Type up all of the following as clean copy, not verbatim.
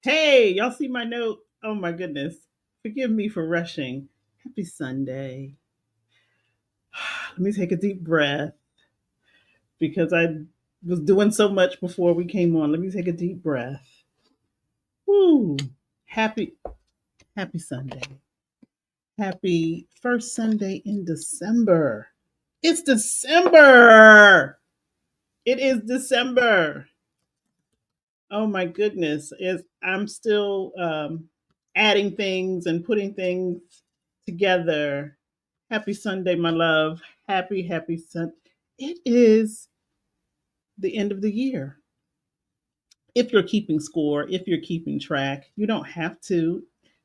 Hey, y'all see my note? Oh my goodness. Forgive me for rushing. Happy Sunday. Let me take a deep breath because I was doing so much before we came on. Let me take a deep breath. Woo. Happy happy Sunday. Happy first Sunday in December. It's December. It is December. Oh my goodness. I'm still adding things and putting things together. Happy Sunday, my love. Happy Sunday. It is the end of the year. If you're keeping score, if you're keeping track, you don't have to.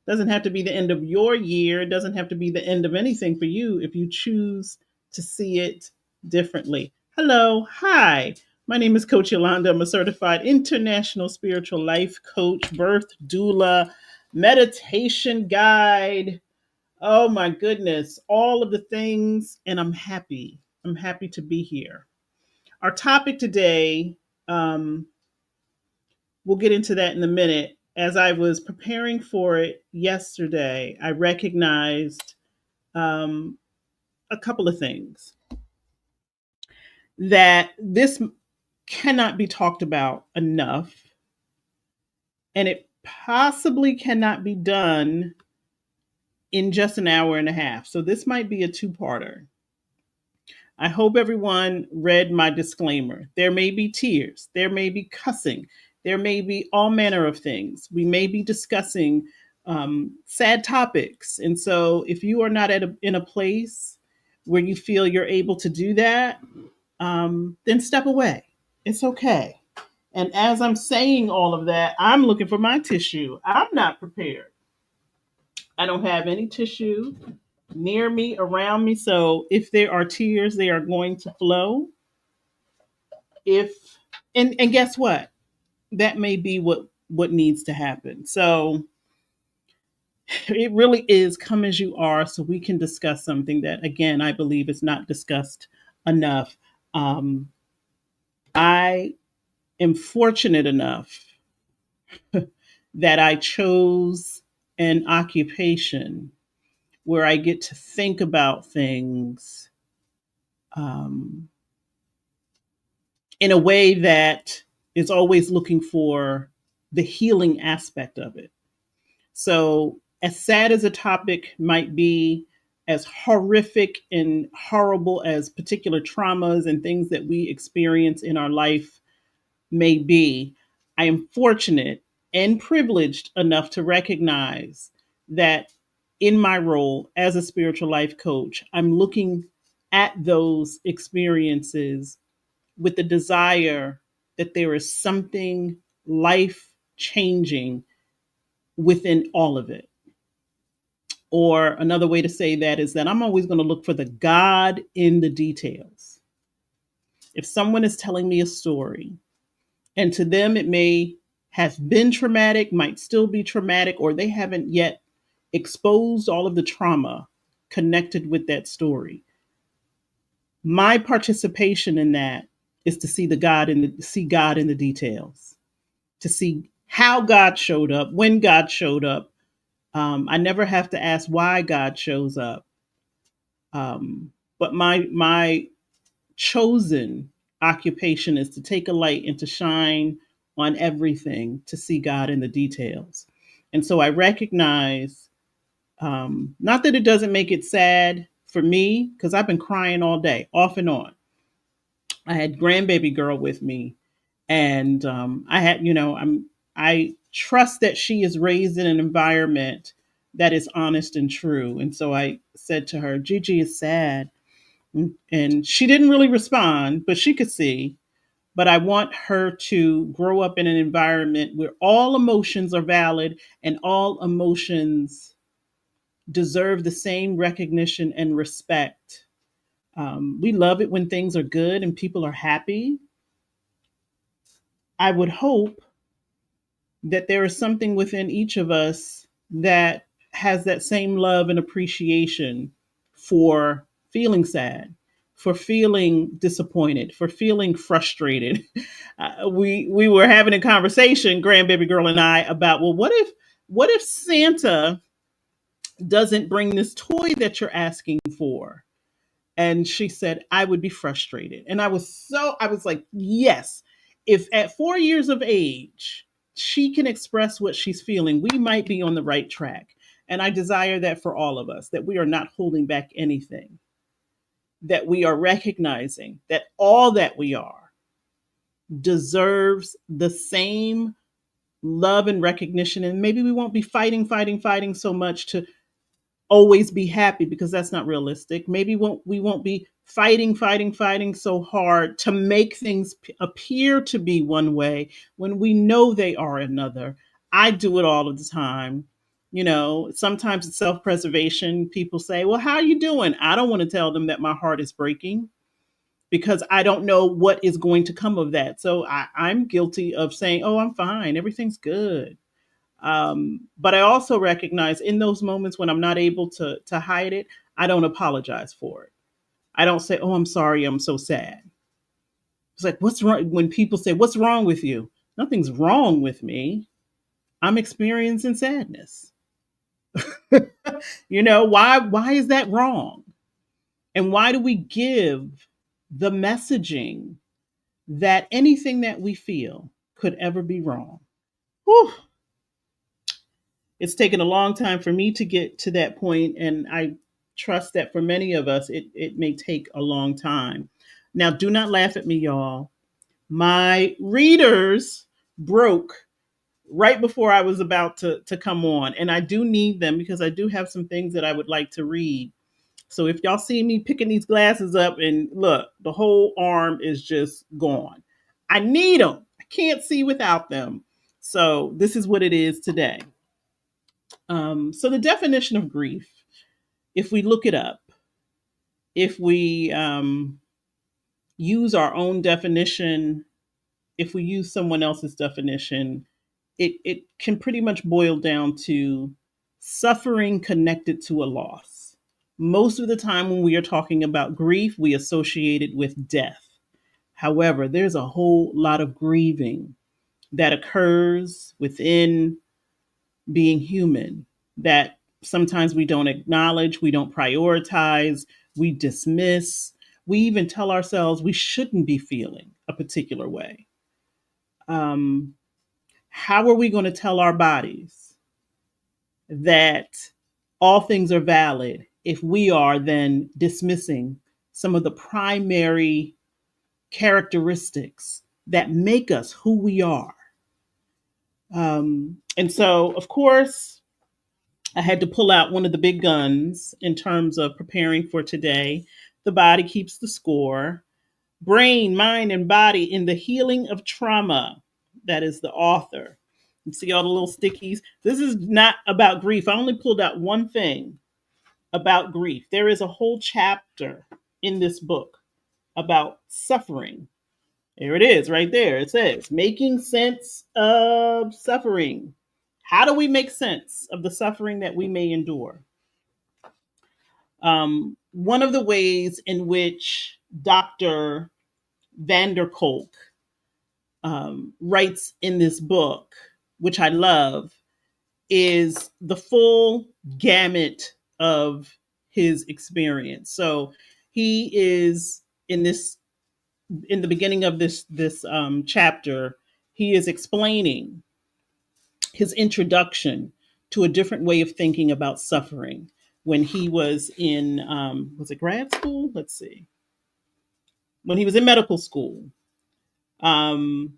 Doesn't have to be the end of your year. It doesn't have to be the end of anything for you if you choose to see it differently. Hello, hi. My name is Coach Yolanda. I'm a certified international spiritual life coach, birth doula, meditation guide. Oh my goodness, all of the things, and I'm happy. I'm happy to be here. Our topic today, um, we'll get into that in a minute. As I was preparing for it yesterday, I recognized um, a couple of things that this cannot be talked about enough, and it possibly cannot be done in just an hour and a half. So, this might be a two parter. I hope everyone read my disclaimer. There may be tears, there may be cussing, there may be all manner of things. We may be discussing sad topics. And so, if you are not in a place where you feel you're able to do that, then step away. It's okay. And as I'm saying all of that, I'm looking for my tissue. I'm not prepared. I don't have any tissue near me, around me. So if there are tears, they are going to flow. If and guess what? That may be what needs to happen. So it really is come as you are, so we can discuss something that, again, I believe is not discussed enough. Um, I am fortunate enough that I chose an occupation where I get to think about things um, in a way that is always looking for the healing aspect of it. So, as sad as a topic might be, as horrific and horrible as particular traumas and things that we experience in our life may be, I am fortunate and privileged enough to recognize that in my role as a spiritual life coach, I'm looking at those experiences with the desire that there is something life changing within all of it. Or another way to say that is that I'm always going to look for the God in the details. If someone is telling me a story, and to them it may have been traumatic, might still be traumatic, or they haven't yet exposed all of the trauma connected with that story, my participation in that is to see God in the details, to see how God showed up, when God showed up. I never have to ask why God shows up. But my chosen occupation is to take a light and to shine on everything to see God in the details. And so I recognize, not that it doesn't make it sad for me, because I've been crying all day, off and on. I had grandbaby girl with me, and I had, I trust that she is raised in an environment that is honest and true. And so I said to her, Gigi is sad. And she didn't really respond, but she could see. But I want her to grow up in an environment where all emotions are valid and all emotions deserve the same recognition and respect. We love it when things are good and people are happy. I would hope that there is something within each of us that has that same love and appreciation for feeling sad, for feeling disappointed, for feeling frustrated. We were having a conversation, grandbaby girl and I, about, well, what if Santa doesn't bring this toy that you're asking for? And she said, I would be frustrated. And I was like, yes, if at 4 years of age, she can express what she's feeling, we might be on the right track. And I desire that for all of us, that we are not holding back anything, that we are recognizing that all that we are deserves the same love and recognition. And maybe we won't be fighting so much to always be happy, because that's not realistic. Maybe we won't be fighting so hard to make things appear to be one way when we know they are another. I do it all of the time. Sometimes it's self-preservation. People say, well, how are you doing? I don't want to tell them that my heart is breaking, because I don't know what is going to come of that. So I'm guilty of saying, oh, I'm fine, everything's good. But I also recognize in those moments when I'm not able to hide it, I don't apologize for it. I don't say, "Oh, I'm sorry, I'm so sad." It's like, what's wrong? When people say, "What's wrong with you?" Nothing's wrong with me. I'm experiencing sadness. Why is that wrong? And why do we give the messaging that anything that we feel could ever be wrong? Whew. It's taken a long time for me to get to that point, and I trust that for many of us, it may take a long time. Now, do not laugh at me, y'all. My readers broke right before I was about to come on, and I do need them because I do have some things that I would like to read. So if y'all see me picking these glasses up and look, the whole arm is just gone. I need them. I can't see without them. So this is what it is today. So the definition of grief, if we look it up, if we use our own definition, if we use someone else's definition, it can pretty much boil down to suffering connected to a loss. Most of the time when we are talking about grief, we associate it with death. However, there's a whole lot of grieving that occurs within being human that sometimes we don't acknowledge, we don't prioritize, we dismiss, we even tell ourselves we shouldn't be feeling a particular way. Um, how are we going to tell our bodies that all things are valid if we are then dismissing some of the primary characteristics that make us who we are? And so, of course, I had to pull out one of the big guns in terms of preparing for today. The Body Keeps the Score. Brain, Mind, and Body in the Healing of Trauma. That is the author. You see all the little stickies? This is not about grief. I only pulled out one thing about grief. There is a whole chapter in this book about suffering. There it is, right there. It says, making sense of suffering. How do we make sense of the suffering that we may endure? One of the ways in which Dr. Vanderkolk writes in this book, which I love, is the full gamut of his experience. So he is in the beginning of this chapter, he is explaining his introduction to a different way of thinking about suffering when he was in was it grad school? Let's see. When he was in medical school, um,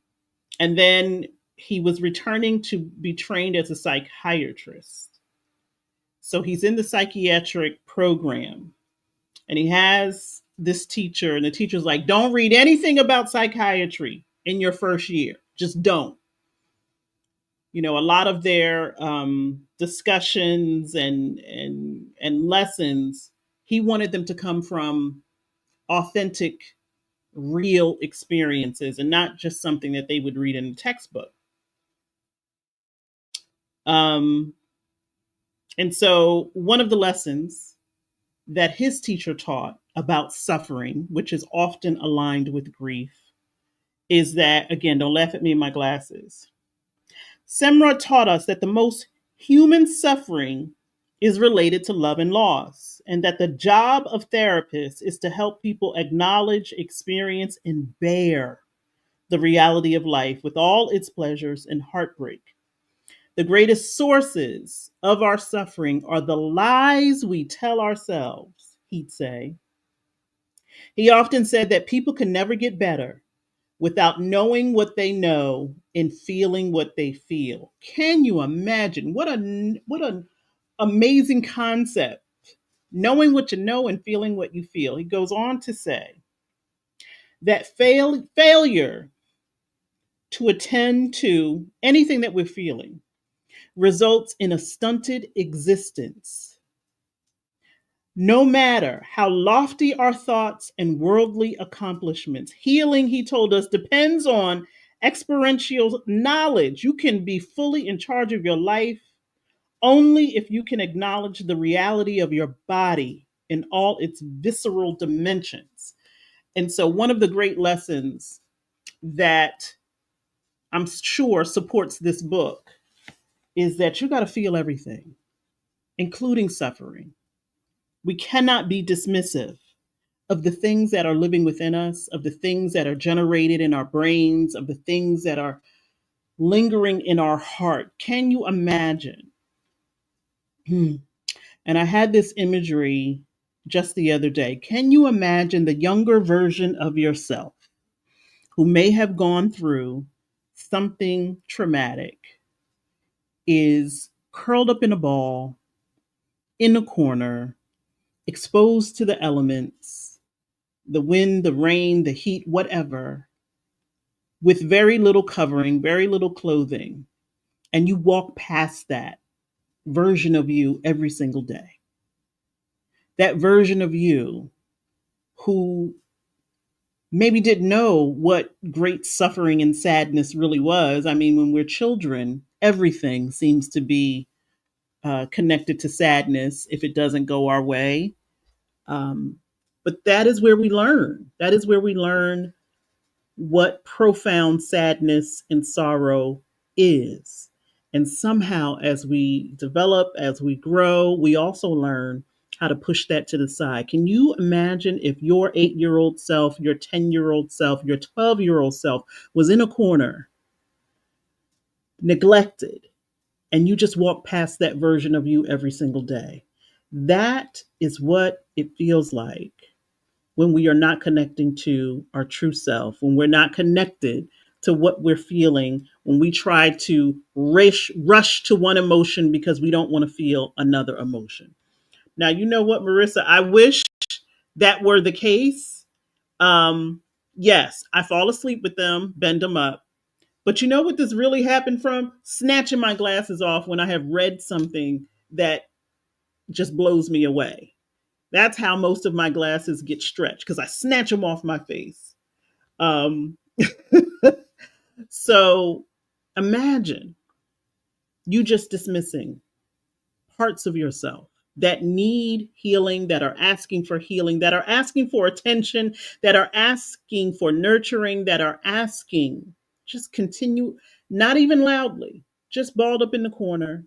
and then he was returning to be trained as a psychiatrist. So he's in the psychiatric program, and he has this teacher, and the teacher's like, "Don't read anything about psychiatry in your first year. Just don't." A lot of their discussions and lessons, he wanted them to come from authentic, real experiences and not just something that they would read in a textbook. Um, and so one of the lessons that his teacher taught about suffering, which is often aligned with grief, is that, again, don't laugh at me in my glasses. Semra taught us that the most human suffering is related to love and loss, and that the job of therapists is to help people acknowledge, experience, and bear the reality of life with all its pleasures and heartbreak. The greatest sources of our suffering are the lies we tell ourselves, he'd say. He often said that people can never get better without knowing what they know and feeling what they feel. Can you imagine what an amazing concept? Knowing what you know and feeling what you feel. He goes on to say that failure to attend to anything that we're feeling results in a stunted existence. No matter how lofty our thoughts and worldly accomplishments, healing, he told us, depends on experiential knowledge. You can be fully in charge of your life only if you can acknowledge the reality of your body in all its visceral dimensions. And so, one of the great lessons that I'm sure supports this book is that you got to feel everything, including suffering. We cannot be dismissive of the things that are living within us, of the things that are generated in our brains, of the things that are lingering in our heart. Can you imagine? And I had this imagery just the other day. Can you imagine the younger version of yourself who may have gone through something traumatic is curled up in a ball in a corner, exposed to the elements, the wind, the rain, the heat, whatever, with very little covering, very little clothing, and you walk past that version of you every single day. That version of you who maybe didn't know what great suffering and sadness really was. I mean, when we're children, everything seems to be connected to sadness if it doesn't go our way. Um, but that is where we learn. That is where we learn what profound sadness and sorrow is. And somehow, as we develop, as we grow, we also learn how to push that to the side. Can you imagine if your 8-year old self, your 10-year old self, your 12-year old self was in a corner, neglected, and you just walk past that version of you every single day? That is what it feels like when we are not connecting to our true self, when we're not connected to what we're feeling, when we try to rush to one emotion because we don't want to feel another emotion. Now, you know what, Marissa? I wish that were the case. Um, yes, I fall asleep with them, bend them up. But you know what this really happened from? Snatching my glasses off when I have read something that just blows me away. That's how most of my glasses get stretched because I snatch them off my face. Um, so imagine you just dismissing parts of yourself that need healing, that are asking for healing, that are asking for attention, that are asking for nurturing, that are asking, just continue, not even loudly, just balled up in the corner,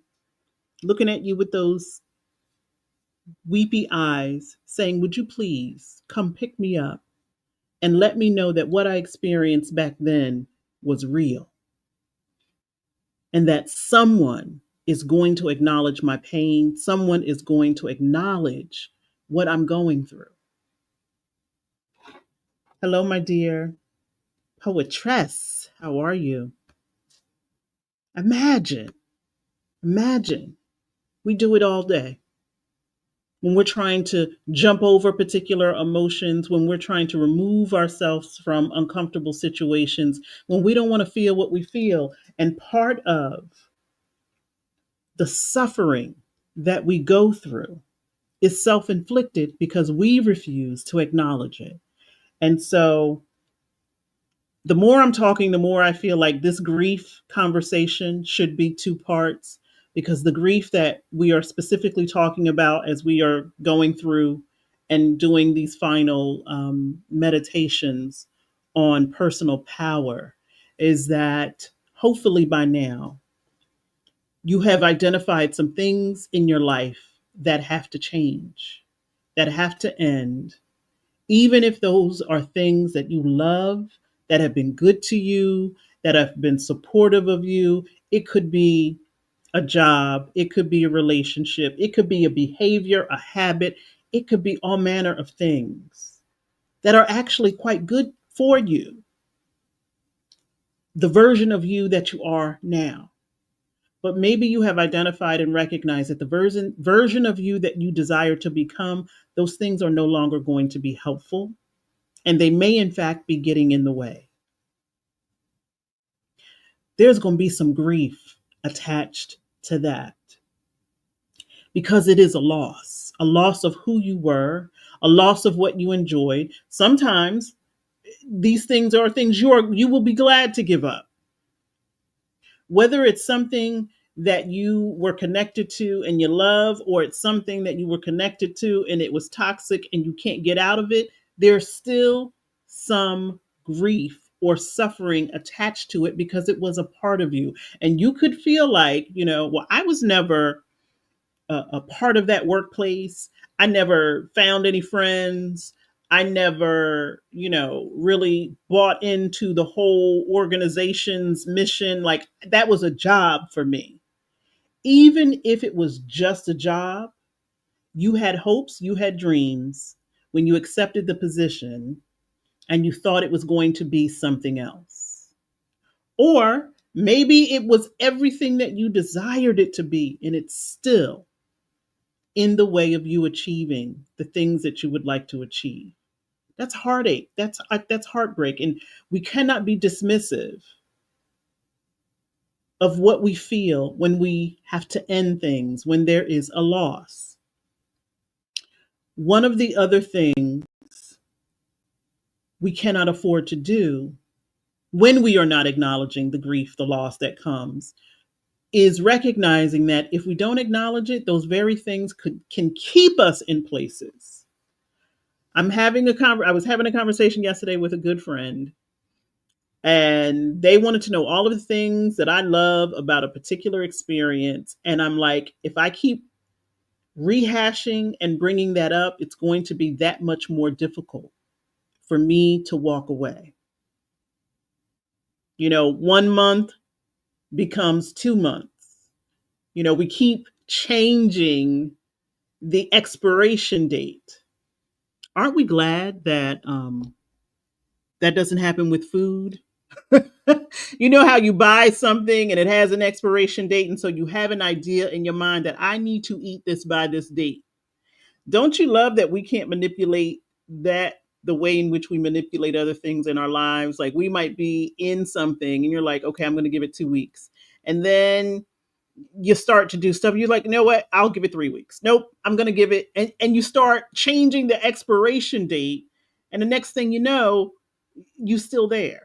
looking at you with those weepy eyes, saying, would you please come pick me up and let me know that what I experienced back then was real and that someone is going to acknowledge my pain, someone is going to acknowledge what I'm going through. Hello, my dear poetress. How are you? Imagine, imagine we do it all day. When we're trying to jump over particular emotions, when we're trying to remove ourselves from uncomfortable situations, when we don't want to feel what we feel. And part of the suffering that we go through is self inflicted because we refuse to acknowledge it. And so the more I'm talking, the more I feel like this grief conversation should be two parts because the grief that we are specifically talking about as we are going through and doing these final meditations on personal power is that hopefully by now you have identified some things in your life that have to change, that have to end, even if those are things that you love, that have been good to you, that have been supportive of you. It could be a job, it could be a relationship, it could be a behavior, a habit, it could be all manner of things that are actually quite good for you, the version of you that you are now. But maybe you have identified and recognized that the version of you that you desire to become, those things are no longer going to be helpful, and they may in fact be getting in the way. There's going to be some grief attached to that because it is a loss of who you were, a loss of what you enjoyed. Sometimes these things are things you will be glad to give up, whether it's something that you were connected to and you love, or it's something that you were connected to and it was toxic and you can't get out of it. There's still some grief or suffering attached to it because it was a part of you. And you could feel like, well, I was never a part of that workplace. I never found any friends. I never, really bought into the whole organization's mission. Like that was a job for me. Even if it was just a job, you had hopes, you had dreams when you accepted the position and you thought it was going to be something else. Or maybe it was everything that you desired it to be, and it's still in the way of you achieving the things that you would like to achieve. That's heartache. That's heartbreak, and we cannot be dismissive of what we feel when we have to end things, when there is a loss. One of the other things we cannot afford to do when we are not acknowledging the grief, the loss that comes, is recognizing that if we don't acknowledge it, those very things can keep us in places. I was having a conversation yesterday with a good friend, and they wanted to know all of the things that I love about a particular experience. And I'm like, if I keep rehashing and bringing that up, it's going to be that much more difficult for me to walk away. 1 month becomes 2 months. We keep changing the expiration date. Aren't we glad that that doesn't happen with food? You know how you buy something and it has an expiration date, and so you have an idea in your mind that I need to eat this by this date. Don't you love that we can't manipulate that the way in which we manipulate other things in our lives? Like we might be in something and you're like, okay, I'm going to give it 2 weeks. And then you start to do stuff. You're like, you know what? I'll give it 3 weeks. Nope, I'm going to give it. And you start changing the expiration date. And the next thing you know, you're still there.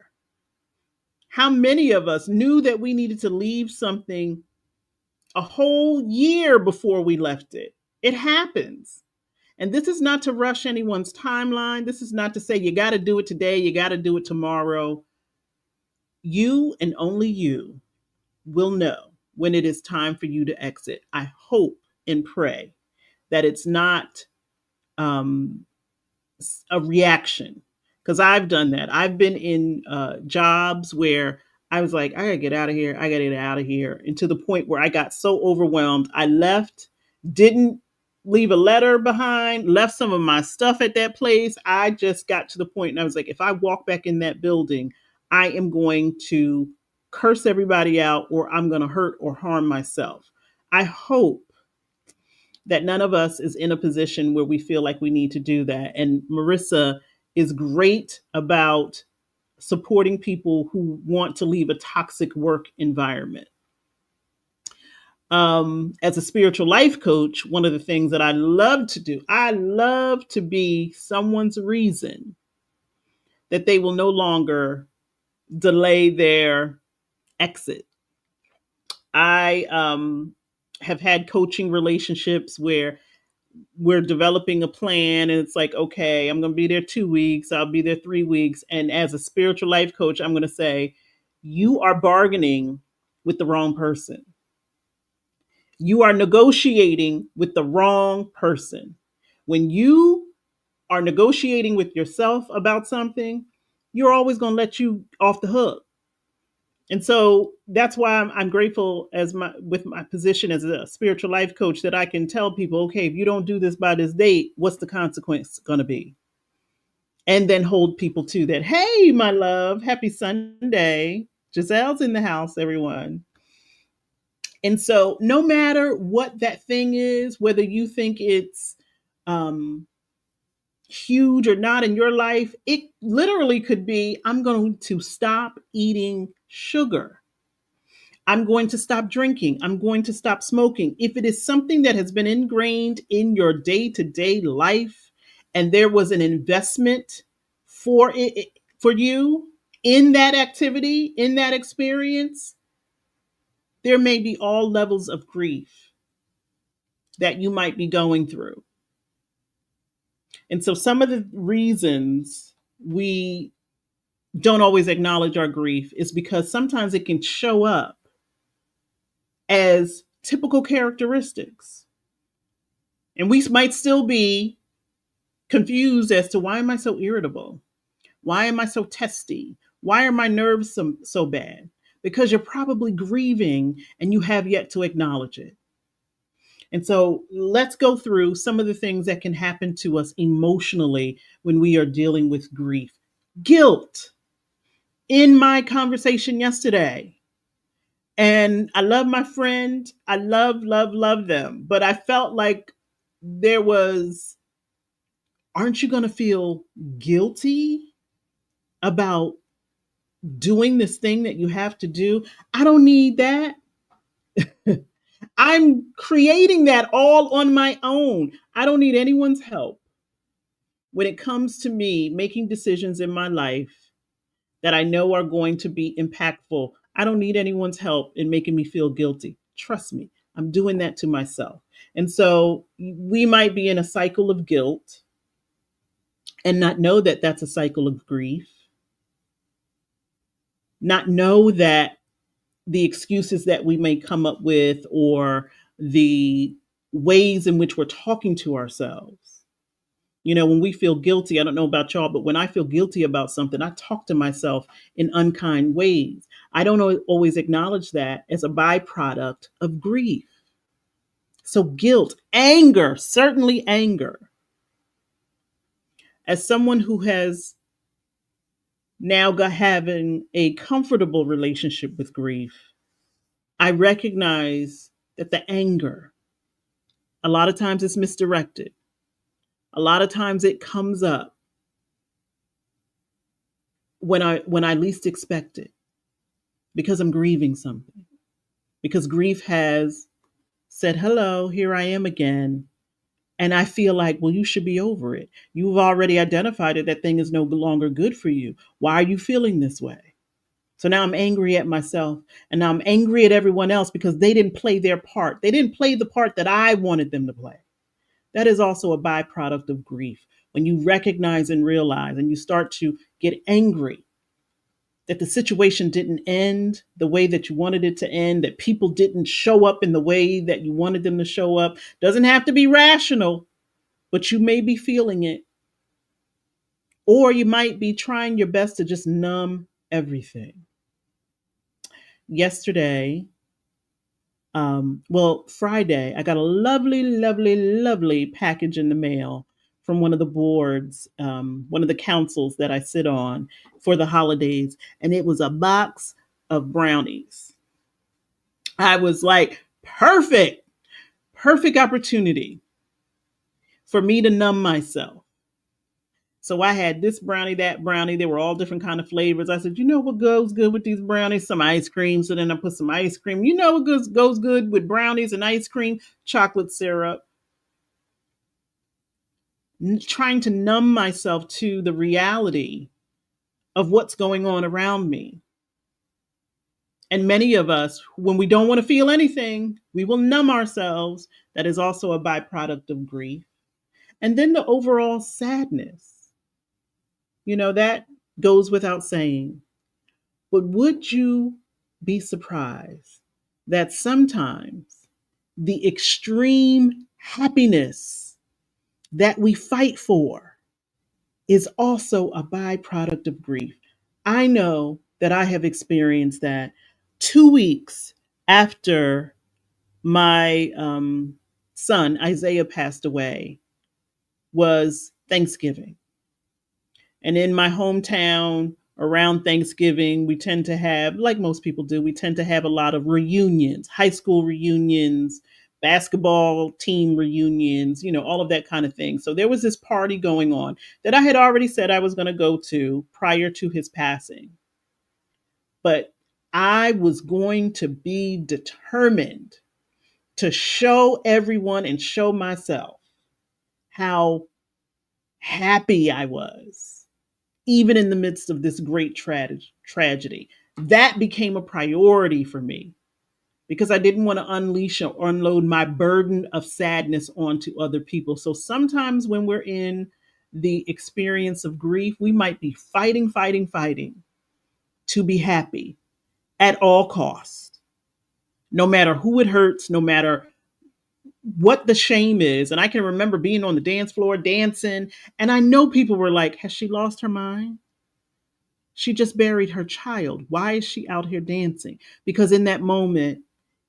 How many of us knew that we needed to leave something a whole year before we left it? It happens. And this is not to rush anyone's timeline. This is not to say you got to do it today, you got to do it tomorrow. You and only you will know when it is time for you to exit. I hope and pray that it's not um, a reaction, because I've done that. I've been in jobs where I was like, I gotta get out of here. I gotta get out of here. And to the point where I got so overwhelmed, I left, didn't leave a letter behind, left some of my stuff at that place. I just got to the point and I was like, if I walk back in that building, I am going to curse everybody out, or I'm going to hurt or harm myself. I hope that none of us is in a position where we feel like we need to do that. And Marissa is great about supporting people who want to leave a toxic work environment. As a spiritual life coach, one of the things that I love to do, I love to be someone's reason that they will no longer delay their exit. I have had coaching relationships where we're developing a plan, and it's like, okay, I'm going to be there 2 weeks, I'll be there 3 weeks. And as a spiritual life coach, I'm going to say, you are bargaining with the wrong person. You are negotiating with the wrong person. When you are negotiating with yourself about something, you're always going to let you off the hook. And so that's why I'm grateful as my with my position as a spiritual life coach that I can tell people, okay, if you don't do this by this date, what's the consequence going to be? And then hold people to that. Hey, my love, happy Sunday. Giselle's in the house, everyone. And so no matter what that thing is, whether you think it's um, huge or not in your life, it literally could be, I'm going to stop eating sugar. I'm going to stop drinking. I'm going to stop smoking. If it is something that has been ingrained in your day to day life and there was an investment for it, for you in that activity, in that experience, there may be all levels of grief that you might be going through. And so some of the reasons we don't always acknowledge our grief is because sometimes it can show up as typical characteristics. And we might still be confused as to, why am I so irritable? Why am I so testy? Why are my nerves so bad? Because you're probably grieving and you have yet to acknowledge it. And so let's go through some of the things that can happen to us emotionally when we are dealing with grief. Guilt. In my conversation yesterday, and I love my friend, I love them, but I felt like there was, aren't you going to feel guilty about doing this thing that you have to do? I don't need that. I'm creating that all on my own. I don't need anyone's help when it comes to me making decisions in my life that I know are going to be impactful. I don't need anyone's help in making me feel guilty. Trust me, I'm doing that to myself. And so we might be in a cycle of guilt and not know that that's a cycle of grief, not know that the excuses that we may come up with or the ways in which we're talking to ourselves. You know, when we feel guilty, I don't know about y'all, but when I feel guilty about something, I talk to myself in unkind ways. I don't always acknowledge that as a byproduct of grief. So, guilt, anger, certainly anger. As someone who has now got having a comfortable relationship with grief, I recognize that the anger, a lot of times it's misdirected. A lot of times it comes up when I least expect it, because I'm grieving something. Because grief has said, hello, here I am again. And I feel like, well, you should be over it. You've already identified it. That thing is no longer good for you. Why are you feeling this way? So now I'm angry at myself, and now I'm angry at everyone else because they didn't play their part. They didn't play the part that I wanted them to play. That is also a byproduct of grief. When you recognize and realize and you start to get angry that the situation didn't end the way that you wanted it to end, that people didn't show up in the way that you wanted them to show up. Doesn't have to be rational, but you may be feeling it. Or you might be trying your best to just numb everything. Yesterday, Friday, I got a lovely package in the mail from one of the boards, one of the councils that I sit on for the holidays. And it was a box of brownies. I was like, perfect opportunity for me to numb myself. So I had this brownie, that brownie. They were all different kind of flavors. I said, you know what goes good with these brownies? Some ice cream. So then I put some ice cream. You know what goes good with brownies and ice cream? Chocolate syrup. Trying to numb myself to the reality of what's going on around me. And many of us, when we don't want to feel anything, we will numb ourselves. That is also a byproduct of grief. And then the overall sadness, that goes without saying. But would you be surprised that sometimes the extreme happiness that we fight for is also a byproduct of grief? I know that I have experienced that 2 weeks after my son Isaiah passed away was Thanksgiving. And in my hometown, around Thanksgiving, we tend to have, like most people do, we tend to have a lot of reunions, high school reunions, basketball team reunions, all of that kind of thing. So there was this party going on that I had already said I was going to go to prior to his passing. But I was going to be determined to show everyone and show myself how happy I was, even in the midst of this great tragedy. That became a priority for me because I didn't want to unleash or unload my burden of sadness onto other people. So sometimes when we're in the experience of grief, we might be fighting, fighting, fighting to be happy at all costs, no matter who it hurts, no matter what the shame is. And I can remember being on the dance floor dancing, and I know people were like, has she lost her mind? She just buried her child. Why is she out here dancing? Because in that moment,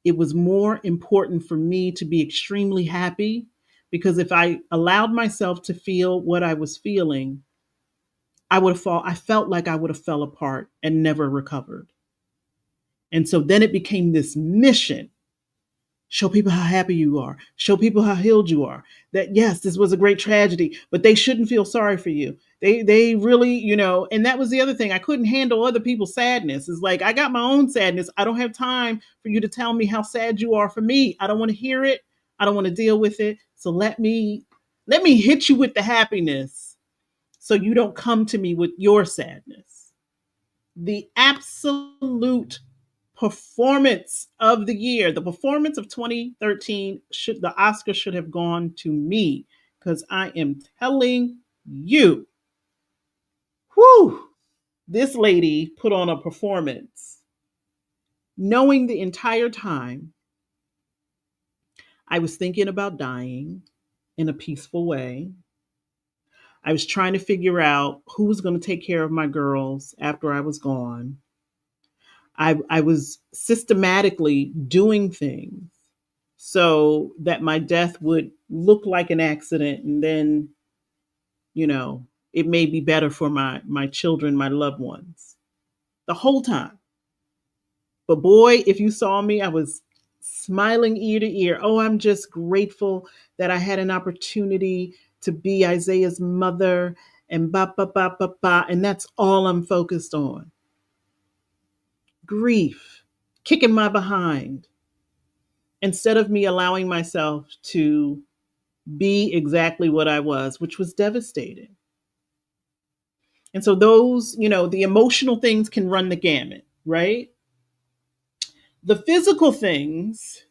it was more important for me to be extremely happy, because if I allowed myself to feel what I was feeling, I felt like I would have fell apart and never recovered. And so then it became this mission. Show people how happy you are. Show people how healed you are. That yes, this was a great tragedy, but they shouldn't feel sorry for you. They really, and that was the other thing. I couldn't handle other people's sadness. It's like I got my own sadness. I don't have time for you to tell me how sad you are for me. I don't want to hear it. I don't want to deal with it. So let me hit you with the happiness so you don't come to me with your sadness. The absolute performance of the year, the performance of 2013, the Oscar should have gone to me, because I am telling you, whew, this lady put on a performance, knowing the entire time I was thinking about dying in a peaceful way. I was trying to figure out who was going to take care of my girls after I was gone. I was systematically doing things so that my death would look like an accident, and then, it may be better for my children, my loved ones, the whole time. But boy, if you saw me, I was smiling ear to ear. Oh, I'm just grateful that I had an opportunity to be Isaiah's mother, and ba ba ba ba ba, and that's all I'm focused on. Grief, kicking my behind, instead of me allowing myself to be exactly what I was, which was devastating. And so those, the emotional things can run the gamut, right? The physical things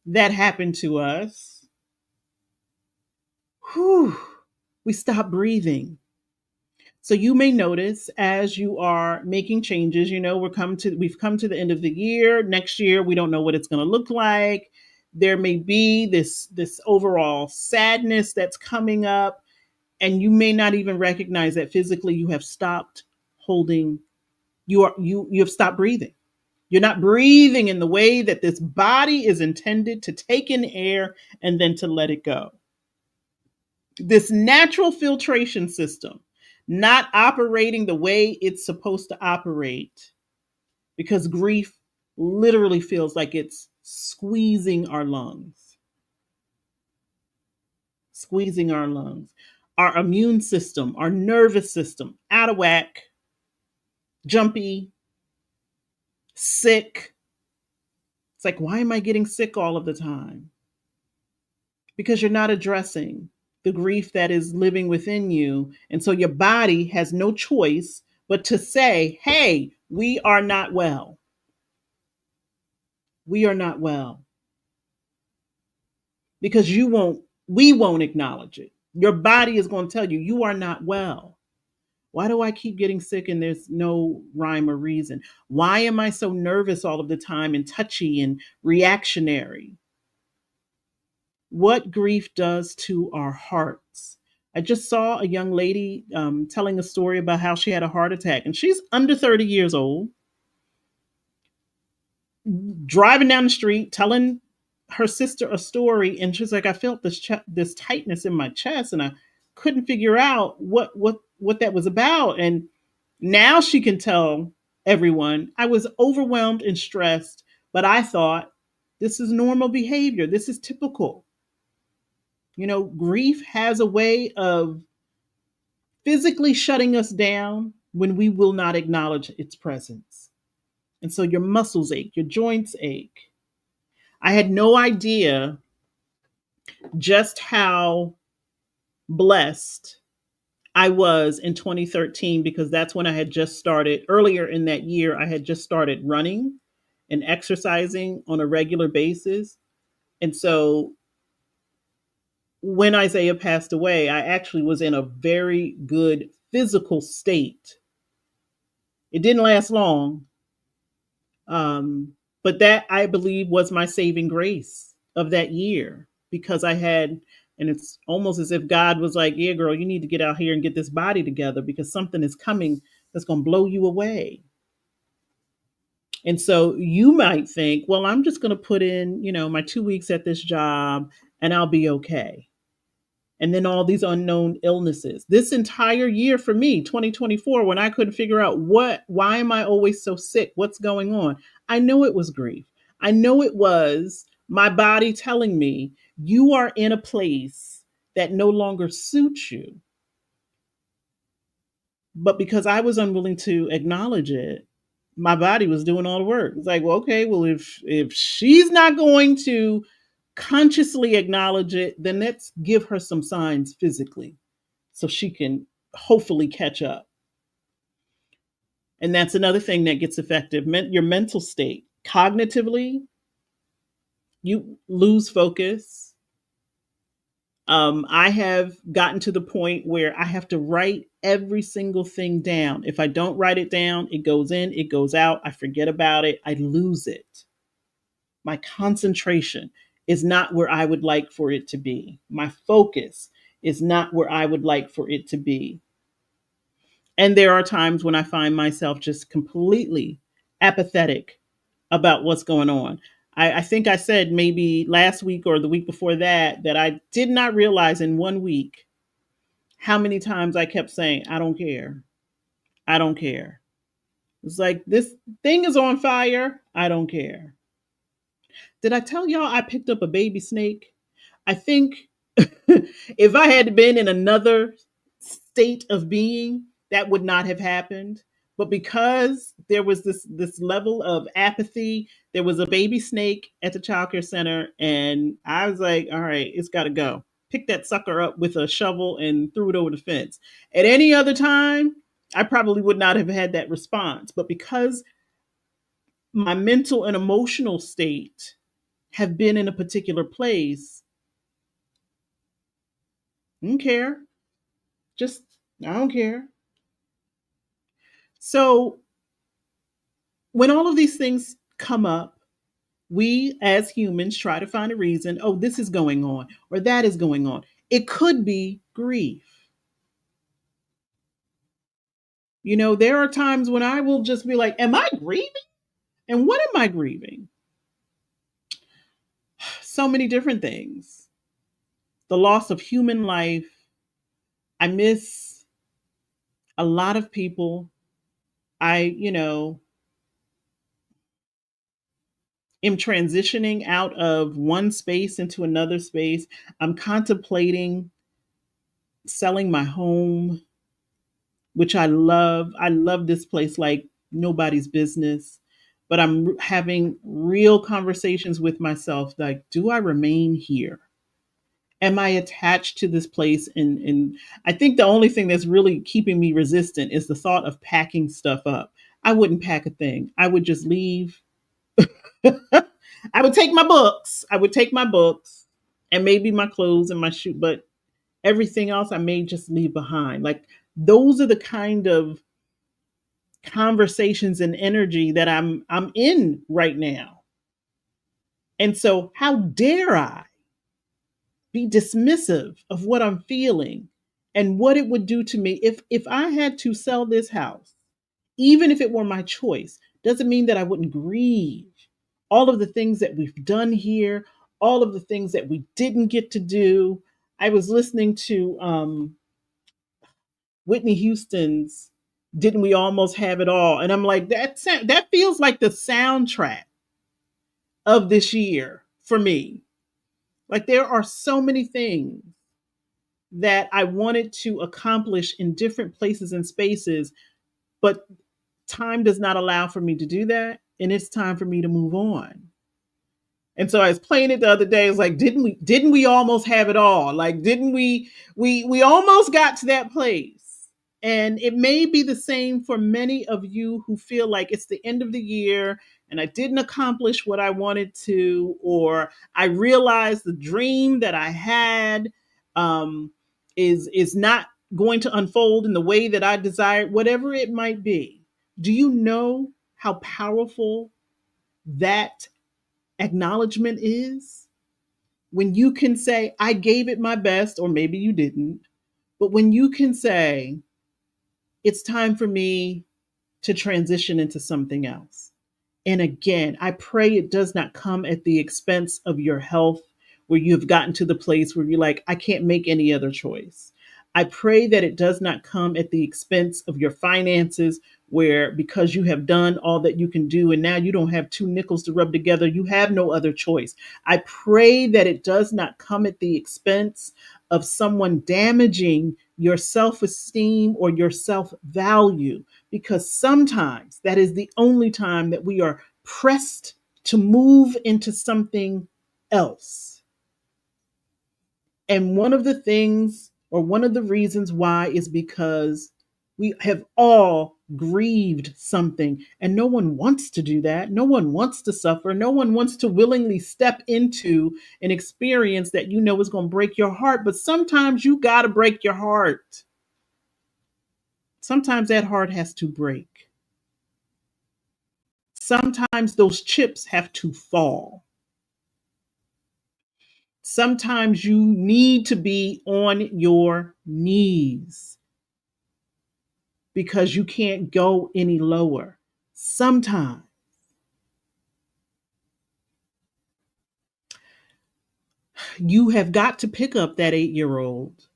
that happen to us, whew, we stop breathing. So you may notice as you are making changes, we've come to the end of the year. Next year, we don't know what it's going to look like. There may be this overall sadness that's coming up, and you may not even recognize that physically you have stopped holding. You have stopped breathing. You're not breathing in the way that this body is intended to take in air and then to let it go. This natural filtration system not operating the way it's supposed to operate, because grief literally feels like it's squeezing our lungs, squeezing our lungs. Our immune system, our nervous system, out of whack, jumpy, sick. It's like, why am I getting sick all of the time? Because you're not addressing the grief that is living within you. And so your body has no choice but to say, hey, we are not well. We are not well because we won't acknowledge it. Your body is going to tell you, you are not well. Why do I keep getting sick and there's no rhyme or reason? Why am I so nervous all of the time and touchy and reactionary? What grief does to our hearts. I just saw a young lady telling a story about how she had a heart attack, and she's under 30 years old, driving down the street, telling her sister a story, and she's like, "I felt this tightness in my chest, and I couldn't figure out what that was about." And now she can tell everyone, "I was overwhelmed and stressed, but I thought this is normal behavior. This is typical." Grief has a way of physically shutting us down when we will not acknowledge its presence. And so your muscles ache, your joints ache. I had no idea just how blessed I was in 2013 because that's when I had just started. Earlier in that year, I had just started running and exercising on a regular basis. And so when Isaiah passed away, I actually was in a very good physical state. It didn't last long, but that I believe was my saving grace of that year because I had, and it's almost as if God was like, "Yeah, girl, you need to get out here and get this body together because something is coming that's going to blow you away." And so you might think, well, I'm just going to put in, my 2 weeks at this job and I'll be okay. And then all these unknown illnesses. This entire year for me, 2024, when I couldn't figure out why am I always so sick? What's going on? I know it was grief. I know it was my body telling me you are in a place that no longer suits you. But because I was unwilling to acknowledge it, my body was doing all the work. It's like, well, okay, well, if she's not going to consciously acknowledge it, then let's give her some signs physically so she can hopefully catch up. And that's another thing that gets affected. Your mental state. Cognitively, you lose focus. I have gotten to the point where I have to write every single thing down. If I don't write it down, it goes in, it goes out. I forget about it. I lose it. My concentration is not where I would like for it to be. My focus is not where I would like for it to be. And there are times when I find myself just completely apathetic about what's going on. I think I said maybe last week or the week before that I did not realize in 1 week how many times I kept saying, "I don't care. I don't care." It's like, this thing is on fire. I don't care. Did I tell y'all I picked up a baby snake? I think if I had been in another state of being, that would not have happened. But because there was this level of apathy, there was a baby snake at the childcare center, and I was like, "All right, it's got to go." Picked that sucker up with a shovel and threw it over the fence. At any other time, I probably would not have had that response. But because my mental and emotional state have been in a particular place, I don't care. Just, I don't care. So when all of these things come up, we as humans try to find a reason. Oh, this is going on or that is going on. It could be grief. There are times when I will just be like, am I grieving? And what am I grieving? So many different things. The loss of human life. I miss a lot of people. I am transitioning out of one space into another space. I'm contemplating selling my home, which I love. I love this place like nobody's business. But I'm having real conversations with myself like, do I remain here? Am I attached to this place? And I think the only thing that's really keeping me resistant is the thought of packing stuff up. I wouldn't pack a thing. I would just leave. would take my books. I would take my books and maybe my clothes and my shoe, but everything else I may just leave behind. Like those are the kind of conversations and energy that I'm in right now. And so how dare I be dismissive of what I'm feeling and what it would do to me if I had to sell this house, even if it were my choice, doesn't mean that I wouldn't grieve all of the things that we've done here, all of the things that we didn't get to do. I was listening to Whitney Houston's "Didn't We Almost Have It All," and I'm like, that feels like the soundtrack of this year for me. Like there are so many things that I wanted to accomplish in different places and spaces, but time does not allow for me to do that. And it's time for me to move on. And so I was playing it the other day. It's like, didn't we almost have it all? Like, didn't we almost got to that place? And it may be the same for many of you who feel like it's the end of the year and I didn't accomplish what I wanted to, or I realized the dream that I had um, is not going to unfold in the way that I desired, whatever it might be. Do you know how powerful that acknowledgement is? When you can say, I gave it my best, or maybe you didn't, but when you can say, it's time for me to transition into something else. And again, I pray it does not come at the expense of your health, where you have gotten to the place where you're like, I can't make any other choice. I pray that it does not come at the expense of your finances, where because you have done all that you can do and now you don't have two nickels to rub together, you have no other choice. I pray that it does not come at the expense of someone damaging your self esteem or your self value, because sometimes that is the only time that we are pressed to move into something else. And one of the things, or one of the reasons why, is because we have all grieved something, and no one wants to do that. No one wants to suffer. No one wants to willingly step into an experience that you know is going to break your heart. But sometimes you got to break your heart. Sometimes that heart has to break. Sometimes those chips have to fall. Sometimes you need to be on your knees because you can't go any lower. Sometimes you have got to pick up that 8-year old.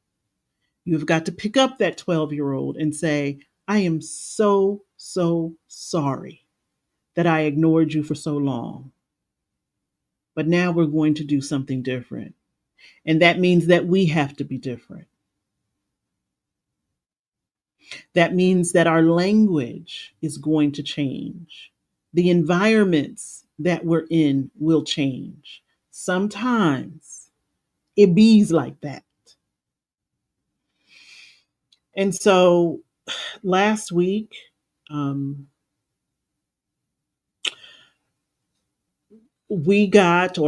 You've got to pick up that 12-year old and say, I am so, so sorry that I ignored you for so long. But now we're going to do something different. And that means that we have to be different. That means that our language is going to change. The environments that we're in will change. Sometimes it bees like that. And so last week,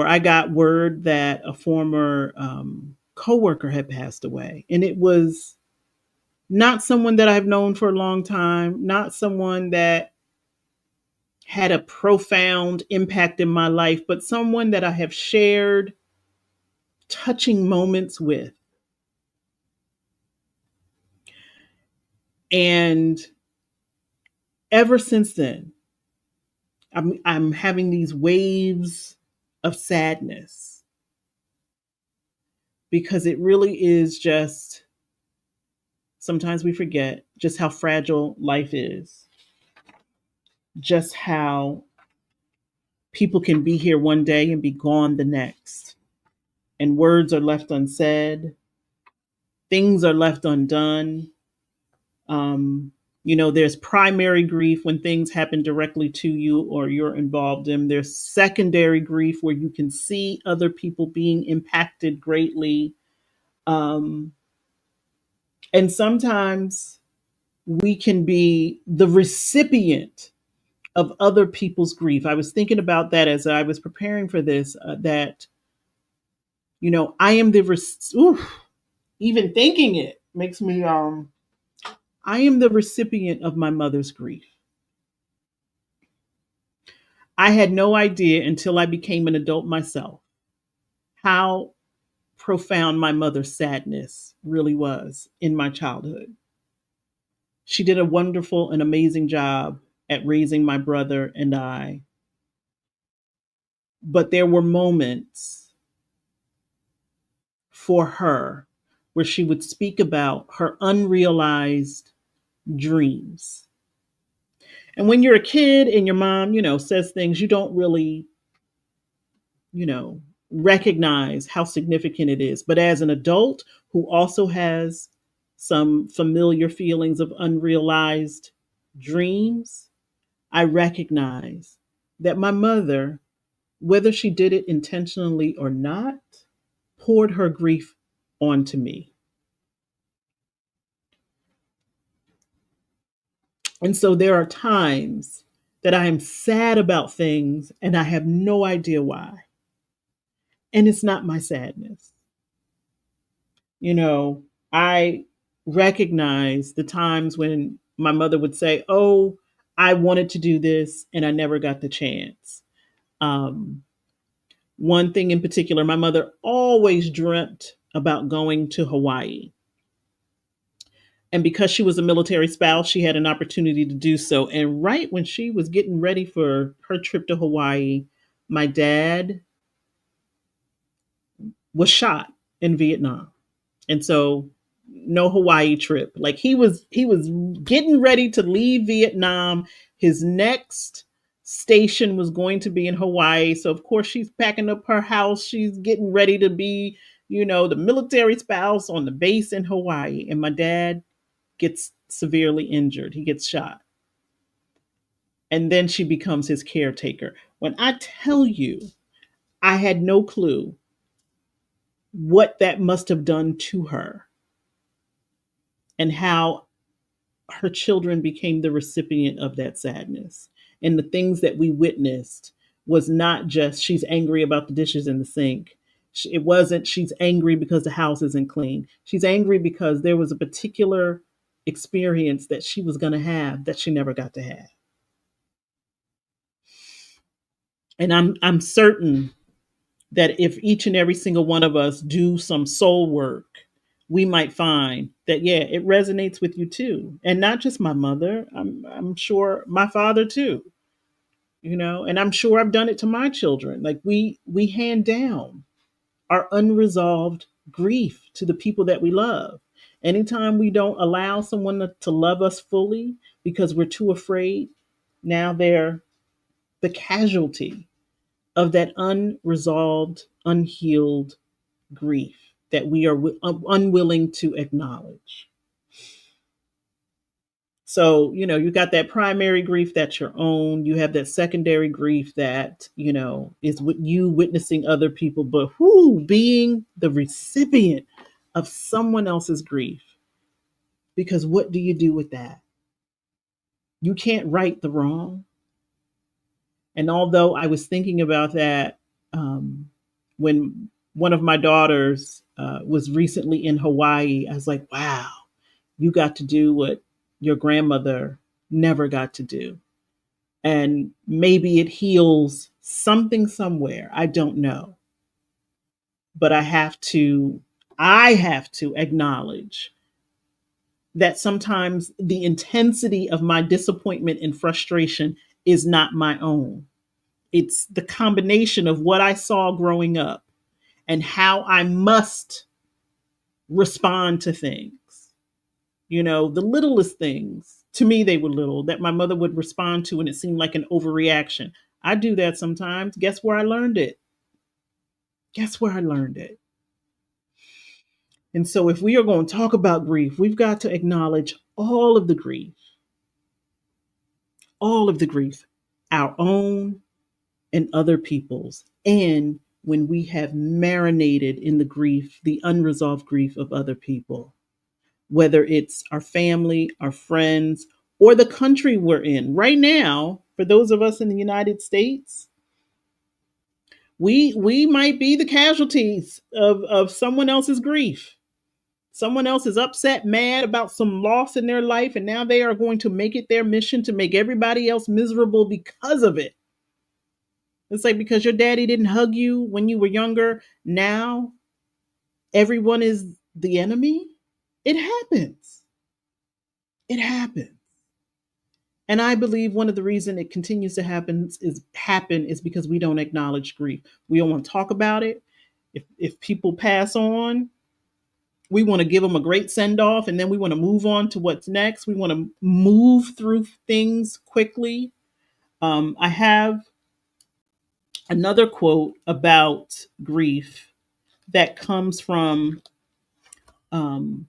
I got word that a former coworker had passed away. And it was not someone that I've known for a long time, not someone that had a profound impact in my life, but someone that I have shared touching moments with. And ever since then, I'm having these waves of sadness because it really is just, sometimes we forget just how fragile life is, just how people can be here one day and be gone the next. And words are left unsaid, things are left undone. Um, there's primary grief when things happen directly to you or you're involved in. There's secondary grief where you can see other people being impacted greatly. Um, and sometimes we can be the recipient of other people's grief. I was thinking about that as I was preparing for this, that, I am even thinking it makes me, I am the recipient of my mother's grief. I had no idea until I became an adult myself how profound my mother's sadness really was in my childhood. She did a wonderful and amazing job at raising my brother and I, but there were moments for her where she would speak about her unrealized dreams. And when you're a kid and your mom, says things, you don't really, you know, recognize how significant it is. But as an adult who also has some familiar feelings of unrealized dreams, I recognize that my mother, whether she did it intentionally or not, poured her grief onto me. And so there are times that I am sad about things and I have no idea why. And it's not my sadness. You know, I recognize the times when my mother would say, "Oh, I wanted to do this and I never got the chance." Um, One thing in particular, my mother always dreamt about going to Hawaii. And because she was a military spouse, she had an opportunity to do so. And right when she was getting ready for her trip to Hawaii, my dad was shot in Vietnam. And so no Hawaii trip. Like he was getting ready to leave Vietnam. His next station was going to be in Hawaii. So of course she's packing up her house. She's getting ready to be, the military spouse on the base in Hawaii. And my dad gets severely injured. He gets shot. And then she becomes his caretaker. When I tell you, I had no clue what that must have done to her and how her children became the recipient of that sadness. And the things that we witnessed was not just she's angry about the dishes in the sink. It wasn't she's angry because the house isn't clean. She's angry because there was a particular experience that she was going to have that she never got to have. And I'm certain that if each and every single one of us do some soul work, we might find that yeah, it resonates with you too, and not just my mother. I'm sure my father too. And I'm sure I've done it to my children. Like we hand down our unresolved grief to the people that we love. Anytime we don't allow someone to love us fully because we're too afraid, now they're the casualty of that unresolved, unhealed grief that we are unwilling to acknowledge. So, you got that primary grief that's your own. You have that secondary grief that, is with you witnessing other people, but who being the recipient of someone else's grief. Because what do you do with that? You can't right the wrong. And although I was thinking about that when one of my daughters was recently in Hawaii, I was like, wow, you got to do what your grandmother never got to do. And maybe it heals something somewhere. I don't know. But I have to acknowledge that sometimes the intensity of my disappointment and frustration is not my own. It's the combination of what I saw growing up and how I must respond to things. The littlest things, to me, they were little, that my mother would respond to, and it seemed like an overreaction. I do that sometimes. Guess where I learned it? Guess where I learned it? And so, if we are going to talk about grief, we've got to acknowledge all of the grief, our own and other people's. And when we have marinated in the grief, the unresolved grief of other people, whether it's our family, our friends, or the country we're in. Right now, For those of us in the United States, we might be the casualties of someone else's grief. Someone else is upset, mad about some loss in their life, and now they are going to make it their mission to make everybody else miserable because of it. It's like because your daddy didn't hug you when you were younger, now everyone is the enemy. It happens. It happens. And I believe one of the reasons it continues to happen is because we don't acknowledge grief. We don't want to talk about it. If people pass on, we want to give them a great send off, and then we want to move on to what's next. We want to move through things quickly. I have another quote about grief that comes from um,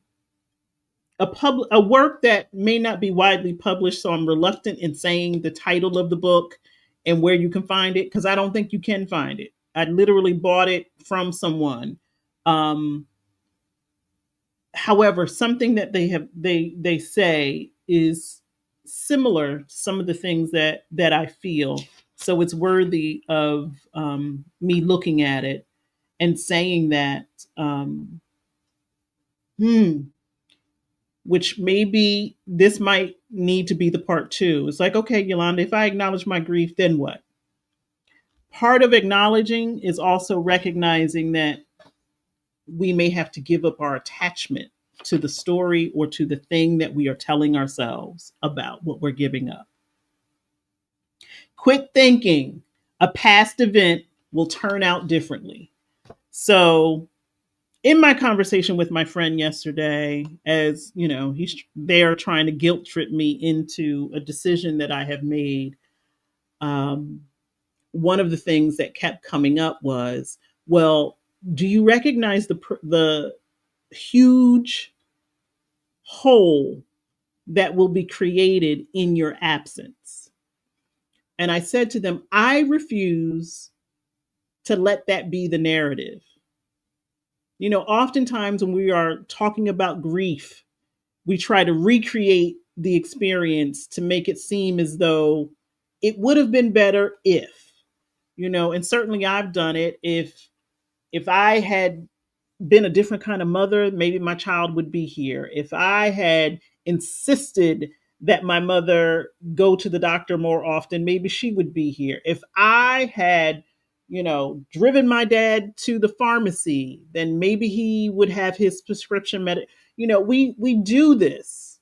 a work that may not be widely published, so I'm reluctant in saying the title of the book and where you can find it because I don't think you can find it. I literally bought it from someone. Um, However, something that they say is similar to some of the things that I feel. So it's worthy of me looking at it and saying that, hmm, which maybe this might need to be the part two. It's like, okay, Yolanda, if I acknowledge my grief, then what? Part of acknowledging is also recognizing that we may have to give up our attachment to the story or to the thing that we are telling ourselves about what we're giving up. Quit thinking a past event will turn out differently. So, in my conversation with my friend yesterday, as you know, they're trying to guilt trip me into a decision that I have made. Um, One of the things that kept coming up was, well, do you recognize the huge hole that will be created in your absence? And I said to them, I refuse to let that be the narrative. You know, oftentimes when we are talking about grief, we try to recreate the experience to make it seem as though it would have been better if, and certainly I've done it. If I had been a different kind of mother, maybe my child would be here. If I had insisted that my mother go to the doctor more often, maybe she would be here. If I had, driven my dad to the pharmacy, then maybe he would have his prescription we do this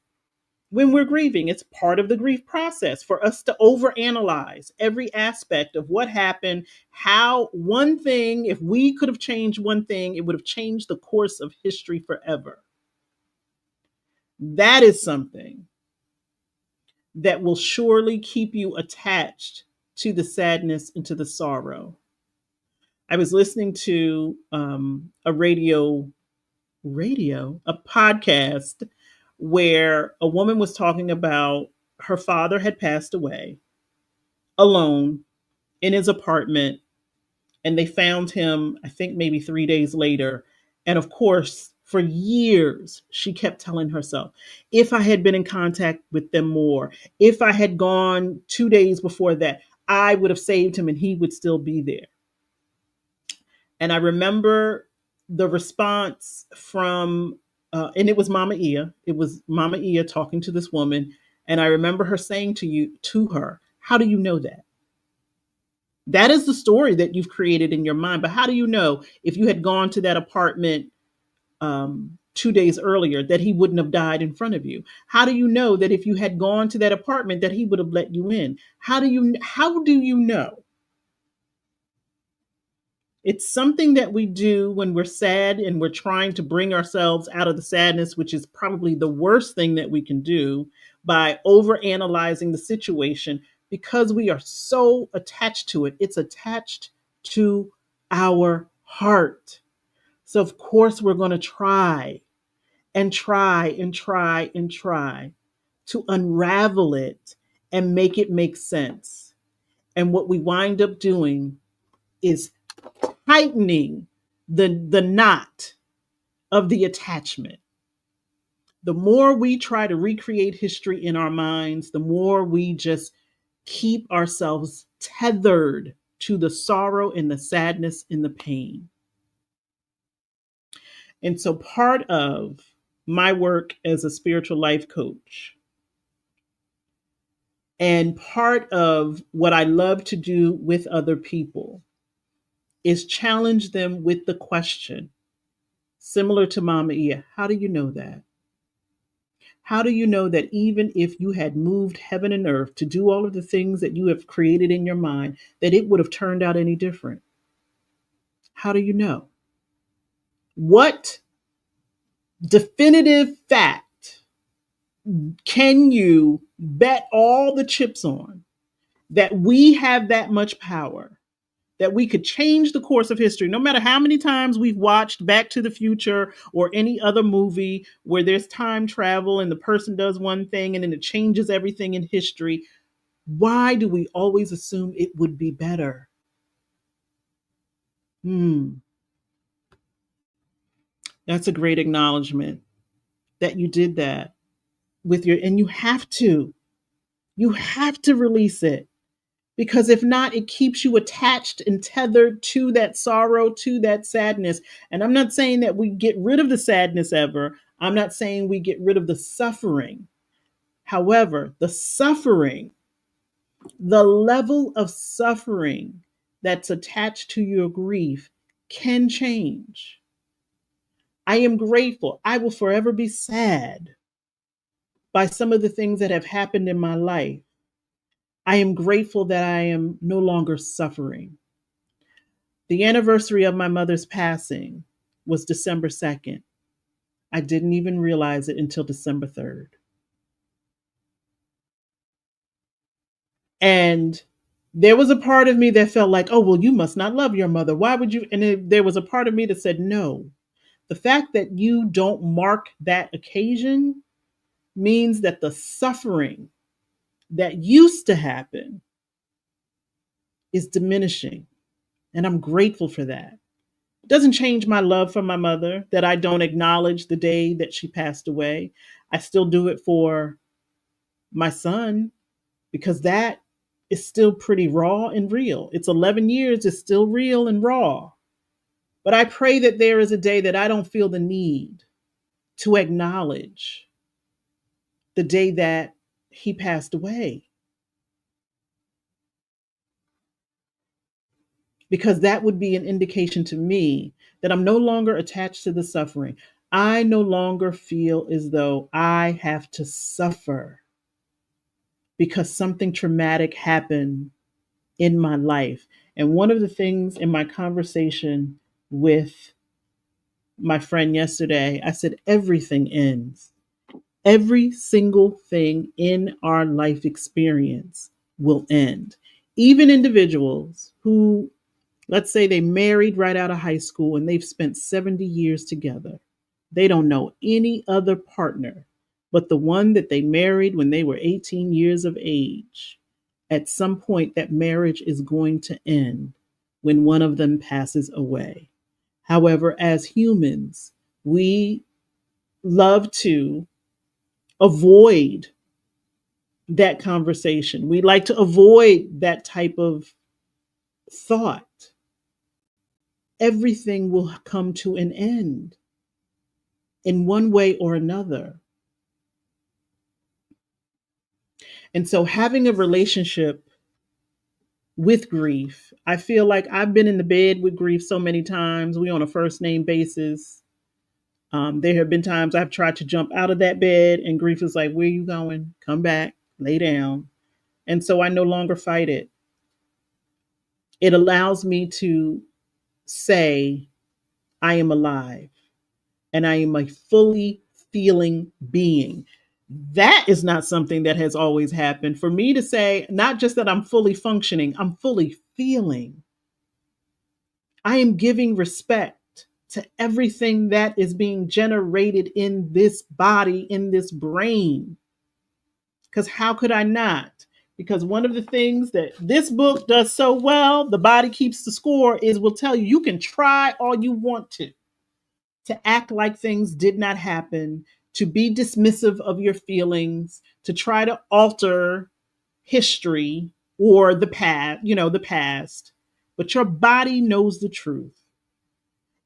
when we're grieving. It's part of the grief process for us to overanalyze every aspect of what happened, how one thing, if we could have changed one thing, it would have changed the course of history forever. That is something that will surely keep you attached to the sadness and to the sorrow. I was listening to a podcast where a woman was talking about her father had passed away alone in his apartment, and they found him, I think maybe 3 days later. And of course, for years, she kept telling herself, if I had been in contact with them more, if I had gone 2 days before that, I would have saved him and he would still be there. And I remember the response from, and it was Mama Ia. It was Mama Ia talking to this woman. And I remember her saying to her, how do you know that? That is the story that you've created in your mind. But how do you know if you had gone to that apartment 2 days earlier that he wouldn't have died in front of you? How do you know that if you had gone to that apartment that he would have let you in? How do you know? It's something that we do when we're sad and we're trying to bring ourselves out of the sadness, which is probably the worst thing that we can do by overanalyzing the situation because we are so attached to it. It's attached to our heart. So, of course, we're going to try and try and try and try to unravel it and make it make sense. And what we wind up doing is tightening the knot of the attachment. The more we try to recreate history in our minds, the more we just keep ourselves tethered to the sorrow and the sadness and the pain. And so part of my work as a spiritual life coach and part of what I love to do with other people is challenge them with the question, similar to Mama Ia, how do you know that? How do you know that even if you had moved heaven and earth to do all of the things that you have created in your mind, that it would have turned out any different? How do you know? What definitive fact can you bet all the chips on that we have that much power, that we could change the course of history, no matter how many times we've watched Back to the Future or any other movie where there's time travel and the person does one thing and then it changes everything in history? Why do we always assume it would be better? Hmm, that's a great acknowledgement that you did that with your, and you have to release it. Because if not, it keeps you attached and tethered to that sorrow, to that sadness. And I'm not saying that we get rid of the sadness ever. I'm not saying we get rid of the suffering. However, the suffering, the level of suffering that's attached to your grief can change. I am grateful. I will forever be sad by some of the things that have happened in my life. I am grateful that I am no longer suffering. The anniversary of my mother's passing was December 2nd. I didn't even realize it until December 3rd. And there was a part of me that felt like, oh, well, you must not love your mother. Why would you? And there was a part of me that said, no. The fact that you don't mark that occasion means that the suffering that used to happen is diminishing. And I'm grateful for that. It doesn't change my love for my mother that I don't acknowledge the day that she passed away. I still do it for my son because that is still pretty raw and real. It's 11 years, it's still real and raw. But I pray that there is a day that I don't feel the need to acknowledge the day that he passed away, because that would be an indication to me that I'm no longer attached to the suffering. I no longer feel as though I have to suffer because something traumatic happened in my life. And one of the things in my conversation with my friend yesterday, I said, everything ends. Every single thing in our life experience will end. Even individuals who, let's say they married right out of high school and they've spent 70 years together. They don't know any other partner but the one that they married when they were 18 years of age. At some point, that marriage is going to end when one of them passes away. However, as humans, we love to avoid that conversation. We like to avoid that type of thought. Everything will come to an end in one way or another. And so, having a relationship with grief, I feel like I've been in the bed with grief so many times. We on a first name basis. There have been times I've tried to jump out of that bed, and grief is like, "Where are you going? Come back, lay down." And so I no longer fight it. It allows me to say, I am alive and I am a fully feeling being. That is not something that has always happened. For me to say, not just that I'm fully functioning, I'm fully feeling. I am giving respect to everything that is being generated in this body, in this brain. Because how could I not? Because one of the things that this book does so well, The Body Keeps the Score, is will tell you you can try all you want to act like things did not happen, to be dismissive of your feelings, to try to alter history, or the past, the past, but your body knows the truth.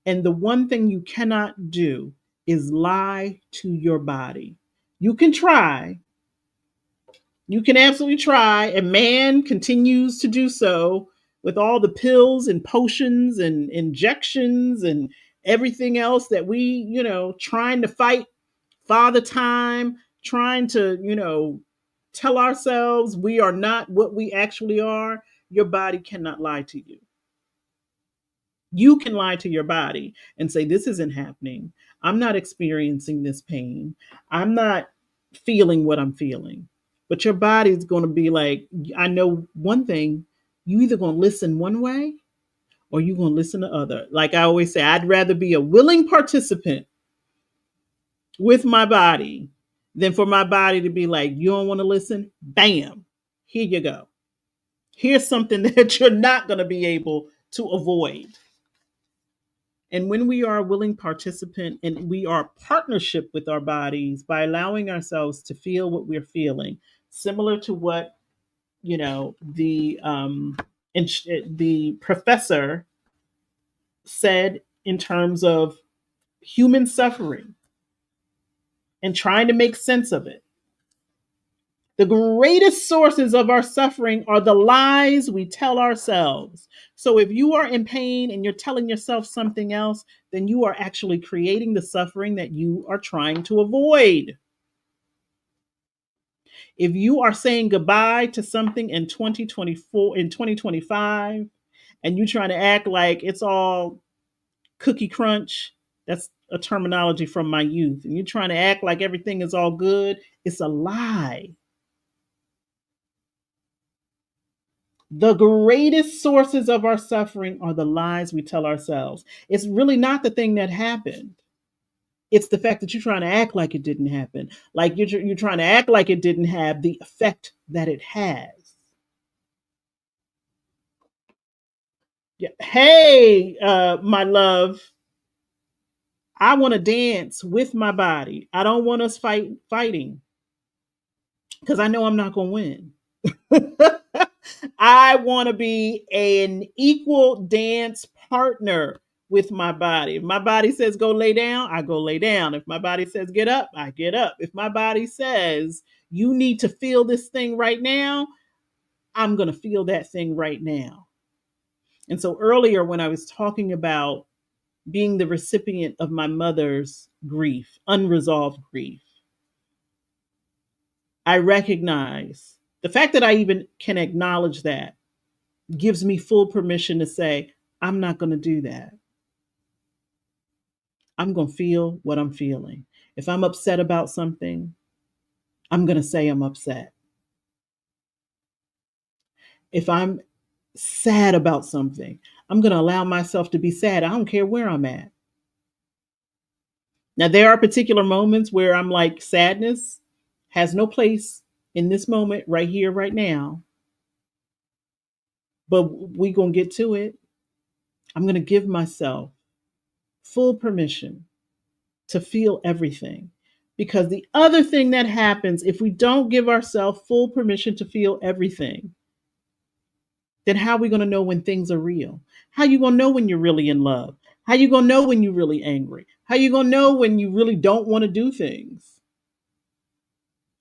And the one thing you cannot do is lie to your body. You can try, you can absolutely try, and man continues to do so with all the pills and potions and injections and everything else that we, trying to fight father time, trying to, tell ourselves we are not what we actually are. Your body cannot lie to you. You can lie to your body and say, this isn't happening. I'm not experiencing this pain. I'm not feeling what I'm feeling. But your body's going to be like, I know one thing, you either going to listen one way or you're going to listen to other. Like I always say, I'd rather be a willing participant with my body than for my body to be like, you don't want to listen? Bam, here you go. Here's something that you're not going to be able to avoid. And when we are a willing participant and we are partnership with our bodies by allowing ourselves to feel what we're feeling, similar to what the professor said in terms of human suffering and trying to make sense of it. The greatest sources of our suffering are the lies we tell ourselves. So if you are in pain and you're telling yourself something else, then you are actually creating the suffering that you are trying to avoid. If you are saying goodbye to something in 2024, in 2025, and you're trying to act like it's all cookie crunch, that's a terminology from my youth, and you're trying to act like everything is all good, it's a lie. The greatest sources of our suffering are the lies we tell ourselves. It's really not the thing that happened. It's the fact that you're trying to act like it didn't happen. Like you're trying to act like it didn't have the effect that it has. Yeah. Hey, my love, I want to dance with my body. I don't want us fighting because I know I'm not going to win. I want to be an equal dance partner with my body. If my body says go lay down, I go lay down. If my body says get up, I get up. If my body says you need to feel this thing right now, I'm going to feel that thing right now. And so earlier, when I was talking about being the recipient of my mother's grief, unresolved grief, I recognize the fact that I even can acknowledge that gives me full permission to say, I'm not going to do that. I'm going to feel what I'm feeling. If I'm upset about something, I'm going to say I'm upset. If I'm sad about something, I'm going to allow myself to be sad. I don't care where I'm at. Now, there are particular moments where I'm like, sadness has no place in this moment, right here, right now. But we going to get to it. I'm going to give myself full permission to feel everything. Because the other thing that happens if we don't give ourselves full permission to feel everything, then how are we going to know when things are real? How are you going to know when you're really in love? How are you going to know when you're really angry? How are you going to know when you really don't want to do things?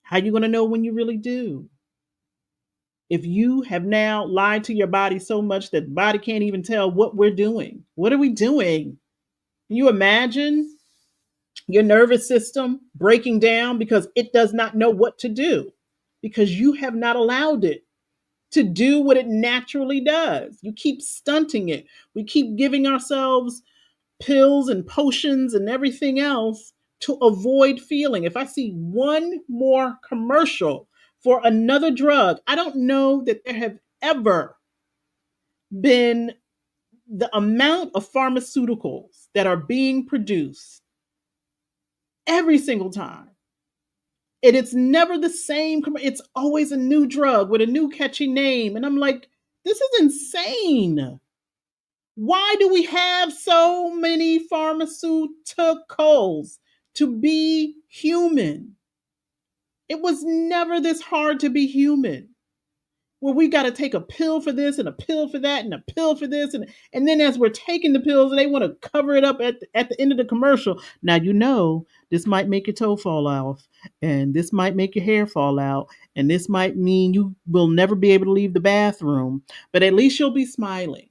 How are you going to know when you really do? If you have now lied to your body so much that the body can't even tell what we're doing. What are we doing? Can you imagine your nervous system breaking down because it does not know what to do? Because you have not allowed it to do what it naturally does. You keep stunting it. We keep giving ourselves pills and potions and everything else to avoid feeling. If I see one more commercial for another drug, I don't know that there have ever been the amount of pharmaceuticals that are being produced every single time. And it's never the same. It's always a new drug with a new catchy name. And I'm like, this is insane. Why do we have so many pharmaceuticals to be human? It was never this hard to be human. where we got to take a pill for this and a pill for that and a pill for this and then as we're taking the pills they want to cover it up at the end of the commercial. Now you know this might make your toe fall off and this might make your hair fall out and this might mean you will never be able to leave the bathroom, but at least you'll be smiling.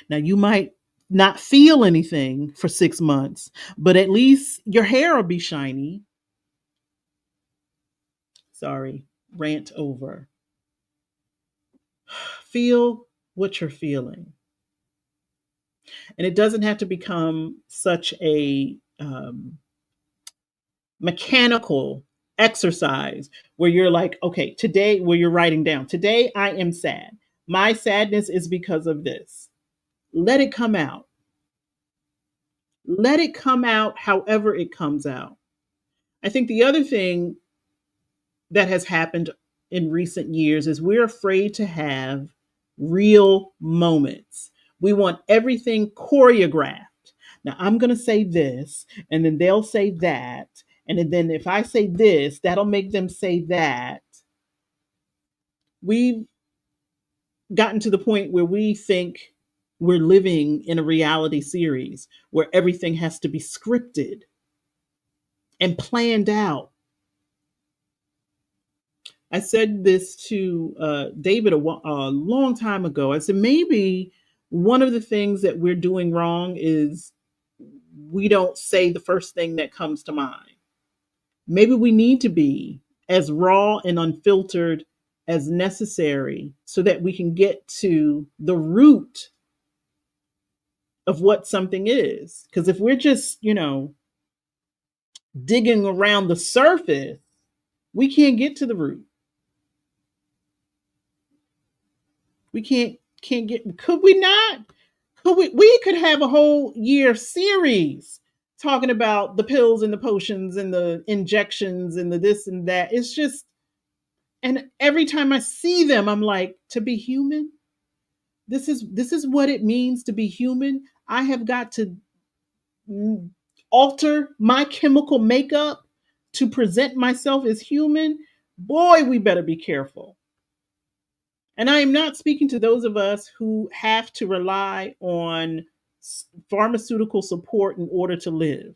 Now you might not feel anything for 6 months, but at least your hair will be shiny. Sorry, rant over. Feel what you're feeling. And it doesn't have to become such a mechanical exercise where you're like, okay, today, where you're writing down, today I am sad. My sadness is because of this. Let it come out. Let it come out however it comes out. I think the other thing that has happened in recent years is we're afraid to have real moments. We want everything choreographed. Now, I'm going to say this, and then they'll say that. And then if I say this, that'll make them say that. We've gotten to the point where we think we're living in a reality series where everything has to be scripted and planned out. I said this to David a long time ago. I said, maybe one of the things that we're doing wrong is we don't say the first thing that comes to mind. Maybe we need to be as raw and unfiltered as necessary so that we can get to the root of what something is. Because if we're just, digging around the surface, we can't get to the root. We can't get. Could we not? We could have a whole year series talking about the pills and the potions and the injections and the this and that. It's just, and every time I see them, I'm like, to be human, this is what it means to be human. I have got to alter my chemical makeup to present myself as human. Boy, we better be careful. And I am not speaking to those of us who have to rely on pharmaceutical support in order to live.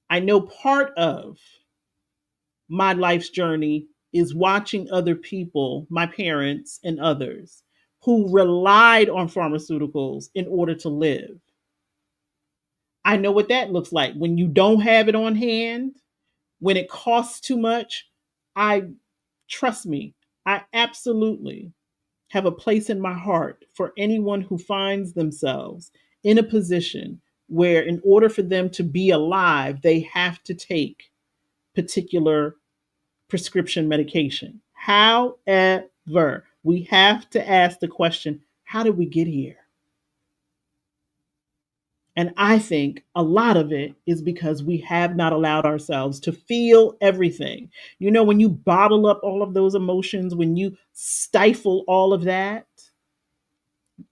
I know part of my life's journey is watching other people, my parents and others, who relied on pharmaceuticals in order to live. I know what that looks like when you don't have it on hand, when it costs too much. I trust me, I absolutely have a place in my heart for anyone who finds themselves in a position where, in order for them to be alive, they have to take particular prescription medication. However, we have to ask the question, how did we get here? And I think a lot of it is because we have not allowed ourselves to feel everything. When you bottle up all of those emotions, when you stifle all of that,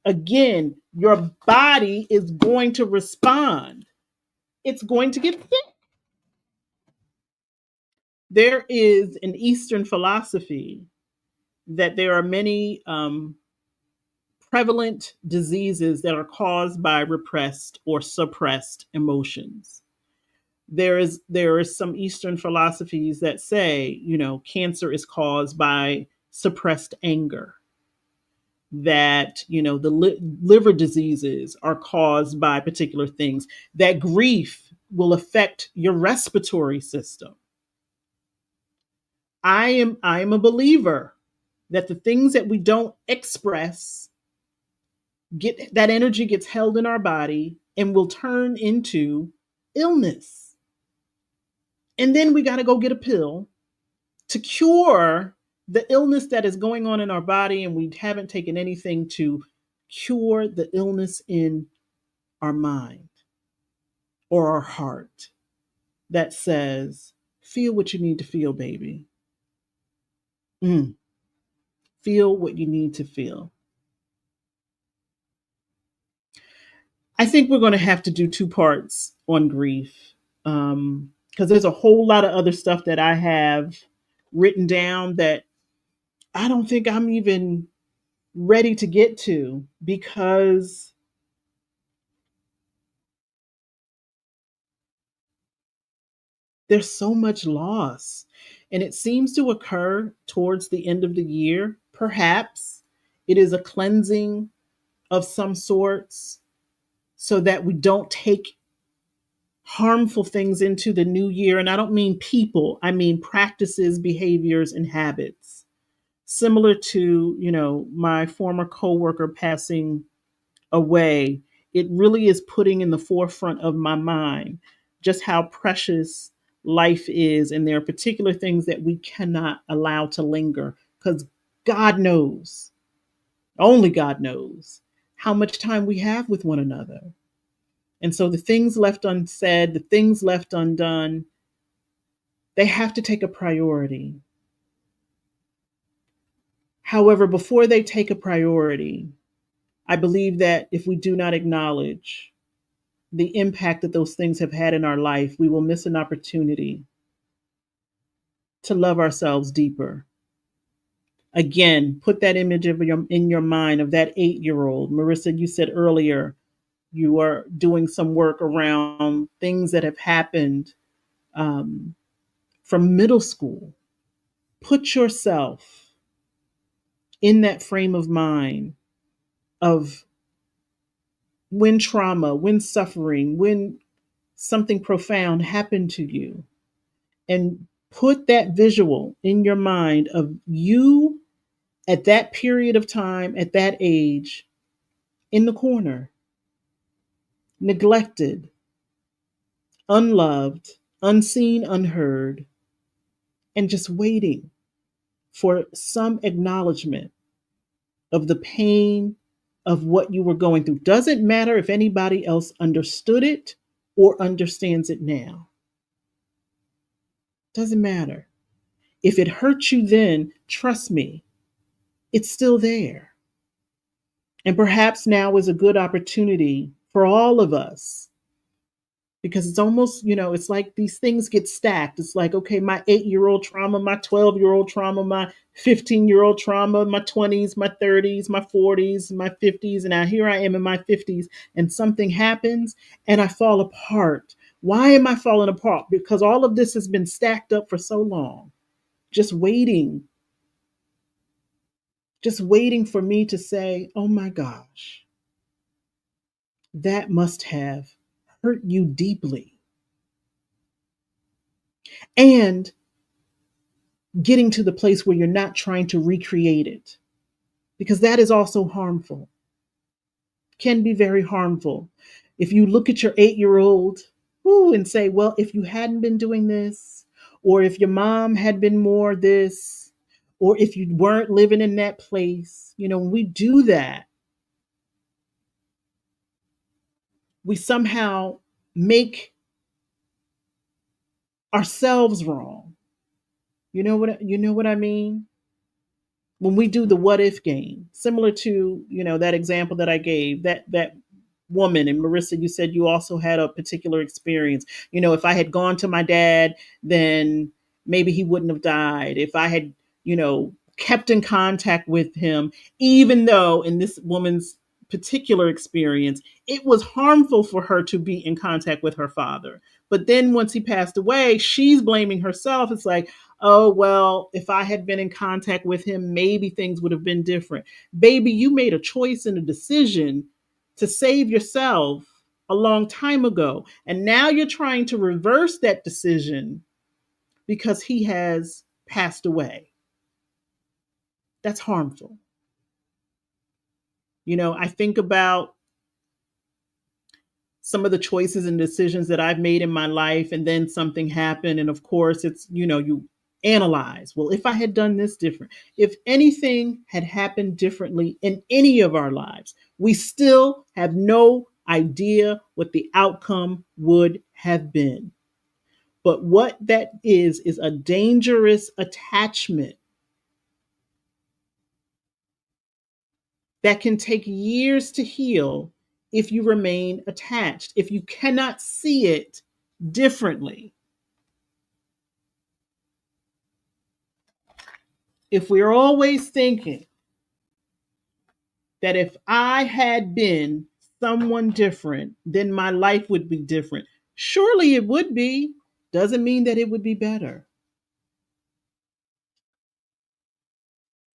again, your body is going to respond. It's going to get sick. There is an Eastern philosophy that there are many prevalent diseases that are caused by repressed or suppressed emotions. There is some Eastern philosophies that say, cancer is caused by suppressed anger, that the liver diseases are caused by particular things, that grief will affect your respiratory system. I am a believer that the things that we don't express, get that energy gets held in our body and will turn into illness. And then we got to go get a pill to cure the illness that is going on in our body, and we haven't taken anything to cure the illness in our mind or our heart that says, feel what you need to feel, baby. Mm. Feel what you need to feel. I think we're going to have to do two parts on grief, because there's a whole lot of other stuff that I have written down that I don't think I'm even ready to get to because there's so much loss. And it seems to occur towards the end of the year. Perhaps it is a cleansing of some sorts so that we don't take harmful things into the new year. And I don't mean people, I mean practices, behaviors, and habits. Similar to, my former coworker passing away, it really is putting in the forefront of my mind just how precious life is. And there are particular things that we cannot allow to linger because God knows, only God knows, how much time we have with one another. And so the things left unsaid, the things left undone, they have to take a priority. However, before they take a priority, I believe that if we do not acknowledge the impact that those things have had in our life, we will miss an opportunity to love ourselves deeper. Again, put that image in your mind of that 8-year-old. Marissa, you said earlier you are doing some work around things that have happened um, from middle school. Put yourself in that frame of mind of when trauma, when suffering, when something profound happened to you, and put that visual in your mind of you at that period of time, at that age, in the corner, neglected, unloved, unseen, unheard, and just waiting for some acknowledgement of the pain of what you were going through. Doesn't matter if anybody else understood it or understands it now. Doesn't matter. If it hurt you then, trust me, it's still there. And perhaps now is a good opportunity for all of us because it's almost, it's like these things get stacked. It's like, okay, my 8-year-old trauma, my 12-year-old trauma, my 15-year-old trauma, my 20s, my 30s, my 40s, my 50s. And now here I am in my 50s and something happens and I fall apart. Why am I falling apart? Because all of this has been stacked up for so long, just waiting for me to say, oh my gosh, that must have hurt you deeply. And getting to the place where you're not trying to recreate it, because that is also harmful, can be very harmful. If you look at your 8-year-old and say, well, if you hadn't been doing this, or if your mom had been more this, or if you weren't living in that place, when we do that, we somehow make ourselves wrong. You know what I mean? When we do the what if game, similar to, that example that I gave, that woman, and Marissa, you said you also had a particular experience. If I had gone to my dad, then maybe he wouldn't have died. If I had, kept in contact with him, even though in this woman's particular experience, it was harmful for her to be in contact with her father. But then once he passed away, she's blaming herself. It's like, oh, well, if I had been in contact with him, maybe things would have been different. Baby, you made a choice and a decision to save yourself a long time ago. And now you're trying to reverse that decision because he has passed away. That's harmful. I think about some of the choices and decisions that I've made in my life, and then something happened. And of course, it's, you analyze, well, if I had done this different, if anything had happened differently in any of our lives, we still have no idea what the outcome would have been. But what that is a dangerous attachment that can take years to heal if you remain attached, if you cannot see it differently. If we're always thinking that if I had been someone different, then my life would be different. Surely it would be. Doesn't mean that it would be better.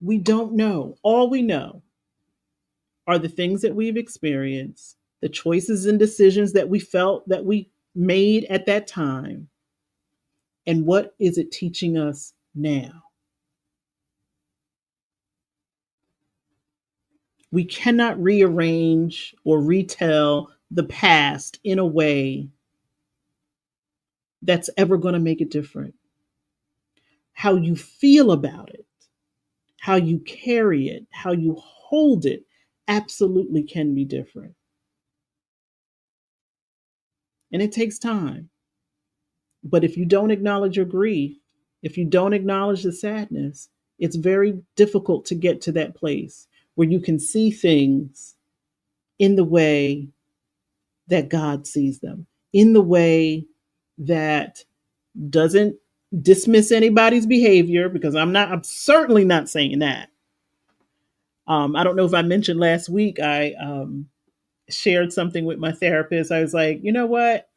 We don't know. All we know are the things that we've experienced, the choices and decisions that we felt that we made at that time, and what is it teaching us now? We cannot rearrange or retell the past in a way that's ever going to make it different. How you feel about it, how you carry it, how you hold it, absolutely can be different. And it takes time. But if you don't acknowledge your grief, if you don't acknowledge the sadness, it's very difficult to get to that place where you can see things in the way that God sees them, in the way that doesn't dismiss anybody's behavior, because I'm certainly not saying that. I don't know if I mentioned last week, I shared something with my therapist. I was like, you know what?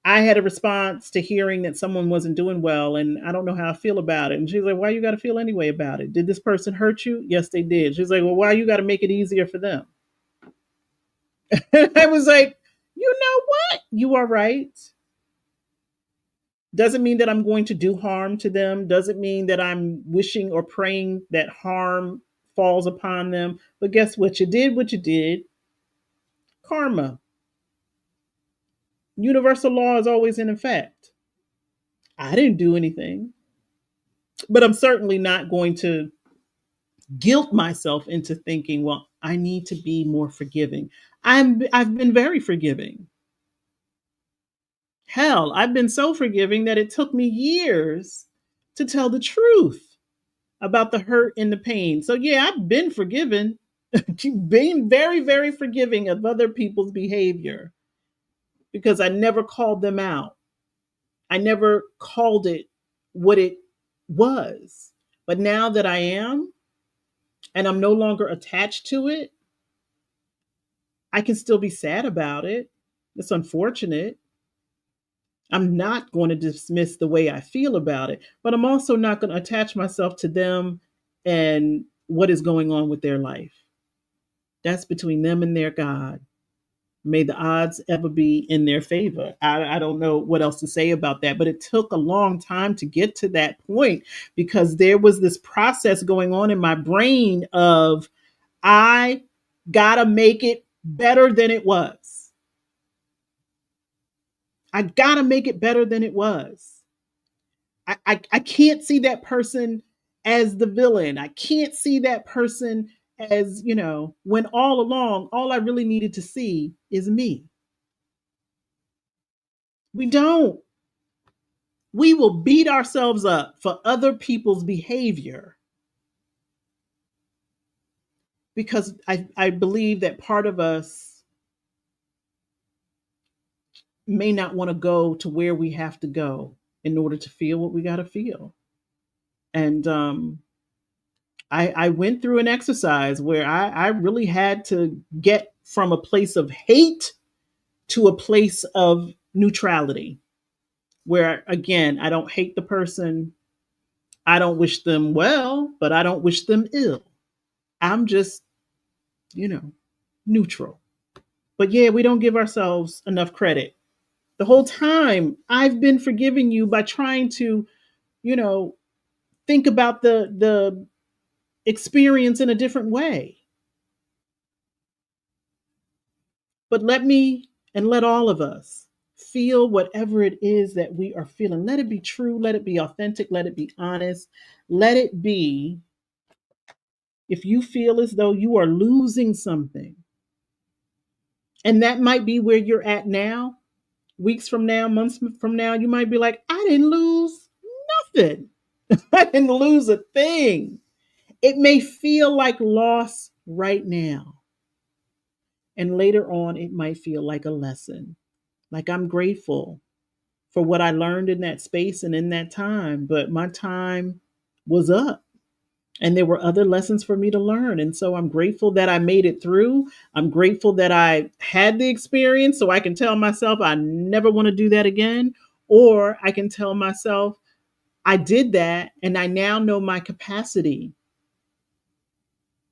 I had a response to hearing that someone wasn't doing well, and I don't know how I feel about it. And she's like, why you got to feel anyway about it? Did this person hurt you? Yes, they did. She's like, well, why you got to make it easier for them? I was like, you know what? You are right. Doesn't mean that I'm going to do harm to them. Doesn't mean that I'm wishing or praying that harm falls upon them. But guess what? You did what you did. Karma. Universal law is always in effect. I didn't do anything, but I'm certainly not going to guilt myself into thinking, well, I need to be more forgiving. I've been very forgiving. Hell, I've been so forgiving that it took me years to tell the truth about the hurt and the pain. So yeah, I've been forgiven, being very, very forgiving of other people's behavior because I never called them out. I never called it what it was. But now that I am, and I'm no longer attached to it, I can still be sad about it. It's unfortunate. I'm not going to dismiss the way I feel about it, but I'm also not going to attach myself to them and what is going on with their life. That's between them and their God. May the odds ever be in their favor. I don't know what else to say about that, but it took a long time to get to that point because there was this process going on in my brain of I gotta make it better than it was. I gotta make it better than it was. I can't see that person as the villain. I can't see that person as, when all along, all I really needed to see is me. We don't. We will beat ourselves up for other people's behavior because I believe that part of us may not want to go to where we have to go in order to feel what we got to feel. And I went through an exercise where I really had to get from a place of hate to a place of neutrality, where again, I don't hate the person. I don't wish them well, but I don't wish them ill. I'm just, you know, neutral. But yeah, we don't give ourselves enough credit. The whole time I've been forgiving you by trying to, you know, think about the experience in a different way. But let me and let all of us feel whatever it is that we are feeling. Let it be true, let it be authentic, let it be honest. Let it be if you feel as though you are losing something. And that might be where you're at now. Weeks from now, months from now, you might be like, I didn't lose nothing. I didn't lose a thing. It may feel like loss right now. And later on, it might feel like a lesson. Like I'm grateful for what I learned in that space and in that time, but my time was up. And there were other lessons for me to learn. And so I'm grateful that I made it through. I'm grateful that I had the experience so I can tell myself I never want to do that again. Or I can tell myself I did that and I now know my capacity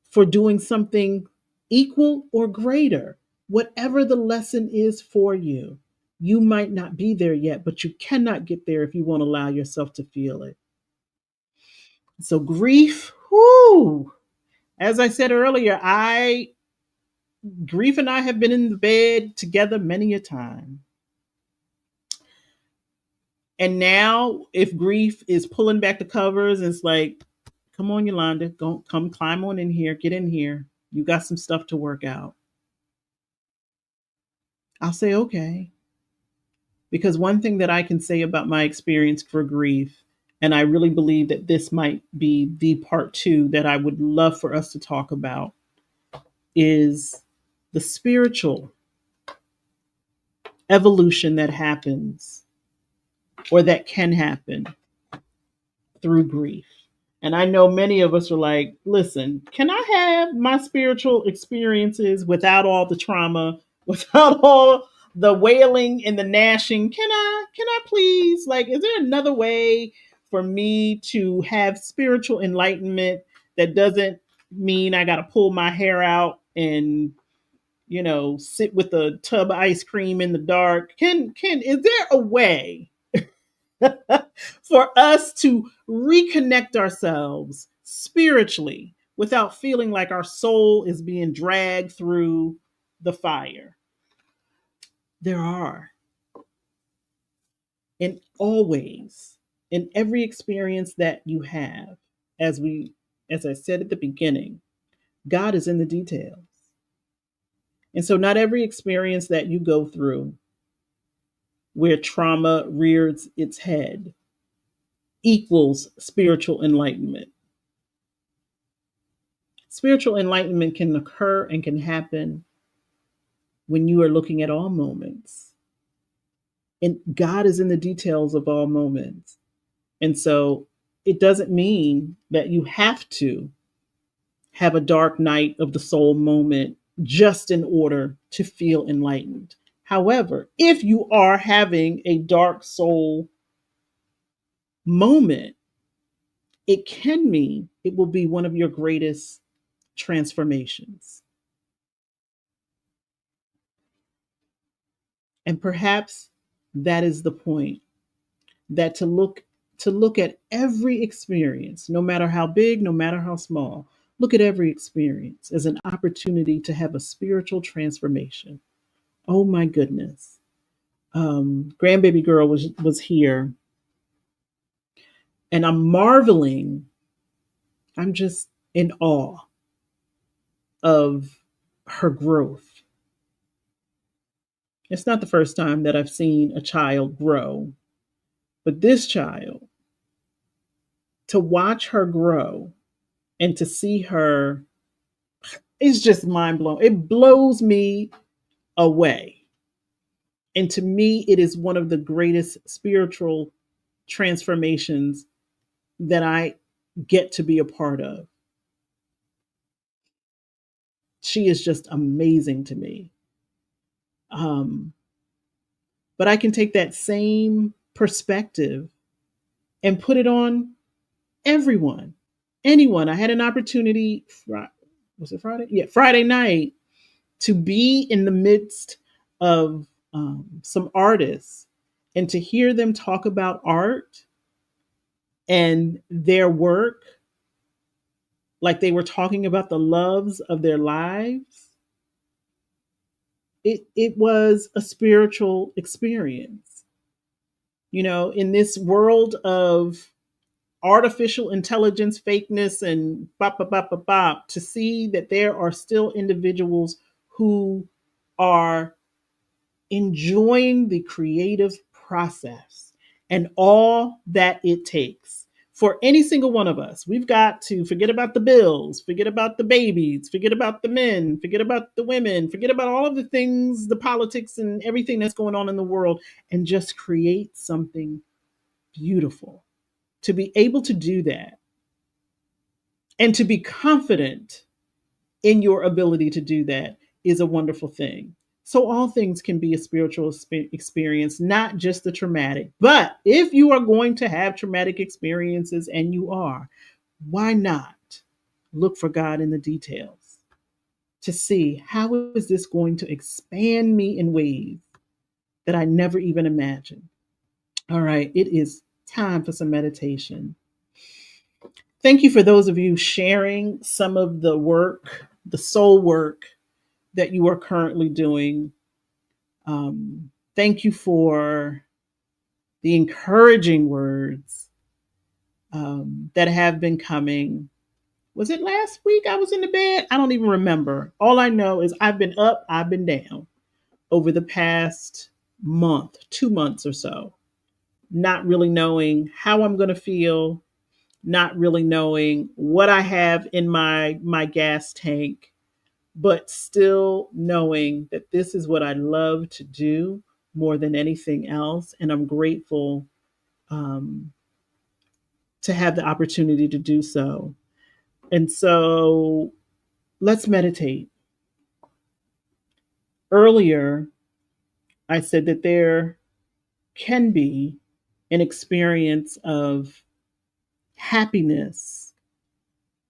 for doing something equal or greater. Whatever the lesson is for you, you might not be there yet, but you cannot get there if you won't allow yourself to feel it. So, grief, whoo, as I said earlier, I grief and I have been in the bed together many a time. And now, if grief is pulling back the covers, it's like, come on, Yolanda, go, come climb on in here, get in here. You got some stuff to work out. I'll say, okay. Because one thing that I can say about my experience for grief, and I really believe that this might be the part two that I would love for us to talk about, is the spiritual evolution that happens or that can happen through grief. And I know many of us are like, listen, can I have my spiritual experiences without all the trauma, without all the wailing and the gnashing? Can I please? Like, is there another way for me to have spiritual enlightenment that doesn't mean I got to pull my hair out and, sit with a tub of ice cream in the dark? Is there a way for us to reconnect ourselves spiritually without feeling like our soul is being dragged through the fire? There are. And always, in every experience that you have, as I said at the beginning, God is in the details. And so not every experience that you go through where trauma rears its head equals spiritual enlightenment. Spiritual enlightenment can occur and can happen when you are looking at all moments. And God is in the details of all moments. And so it doesn't mean that you have to have a dark night of the soul moment just in order to feel enlightened. However, if you are having a dark soul moment, it can mean it will be one of your greatest transformations. And perhaps that is the point, that to look at every experience, no matter how big, no matter how small, look at every experience as an opportunity to have a spiritual transformation. Oh my goodness. Grandbaby girl was here, and I'm just in awe of her growth. It's not the first time that I've seen a child grow, but this child, to watch her grow and to see her, is just mind blowing. It blows me away. And to me, it is one of the greatest spiritual transformations that I get to be a part of. She is just amazing to me. Um, but I can take that same perspective and put it on everyone, anyone. I had an opportunity, was it Friday? Yeah, Friday night, to be in the midst of some artists and to hear them talk about art and their work like they were talking about the loves of their lives. It was a spiritual experience. In this world of artificial intelligence, fakeness, and bop, bop, bop, bop, bop, to see that there are still individuals who are enjoying the creative process and all that it takes for any single one of us. We've got to forget about the bills, forget about the babies, forget about the men, forget about the women, forget about all of the things, the politics and everything that's going on in the world, and just create something beautiful. To be able to do that And to be confident in your ability to do that is a wonderful thing. So, all things can be a spiritual experience, not just the traumatic. But if you are going to have traumatic experiences, and you are, why not look for God in the details to see how is this going to expand me in ways that I never even imagined. All right, it is time for some meditation. Thank you for those of you sharing some of the work, the soul work that you are currently doing. Thank you for the encouraging words that have been coming. Was it last week I was in the bed? I don't even remember. All I know is I've been up, I've been down over the past month, 2 months or so, not really knowing how I'm going to feel, not really knowing what I have in my gas tank, but still knowing that this is what I love to do more than anything else. And I'm grateful um, to have the opportunity to do so. And so let's meditate. Earlier, I said that there can be an experience of happiness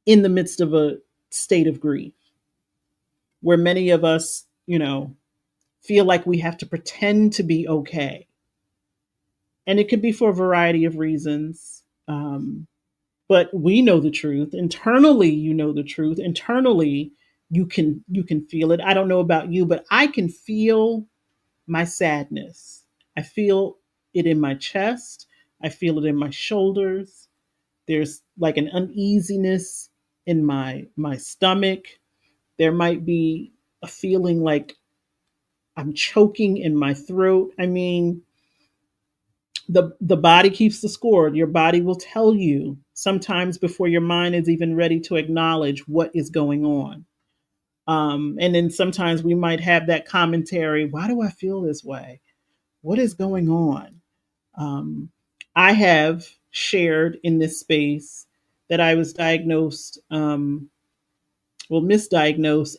in the midst of a state of grief, where many of us, feel like we have to pretend to be okay. And it could be for a variety of reasons. But we know the truth. Internally, you know the truth. Internally, you can feel it. I don't know about you, but I can feel my sadness. I feel it in my chest. I feel it in my shoulders. There's like an uneasiness in my stomach. There might be a feeling like I'm choking in my throat. I mean, the body keeps the score. Your body will tell you sometimes before your mind is even ready to acknowledge what is going on. And then sometimes we might have that commentary. Why do I feel this way? What is going on? Um, I have shared in this space that I was diagnosed, misdiagnosed,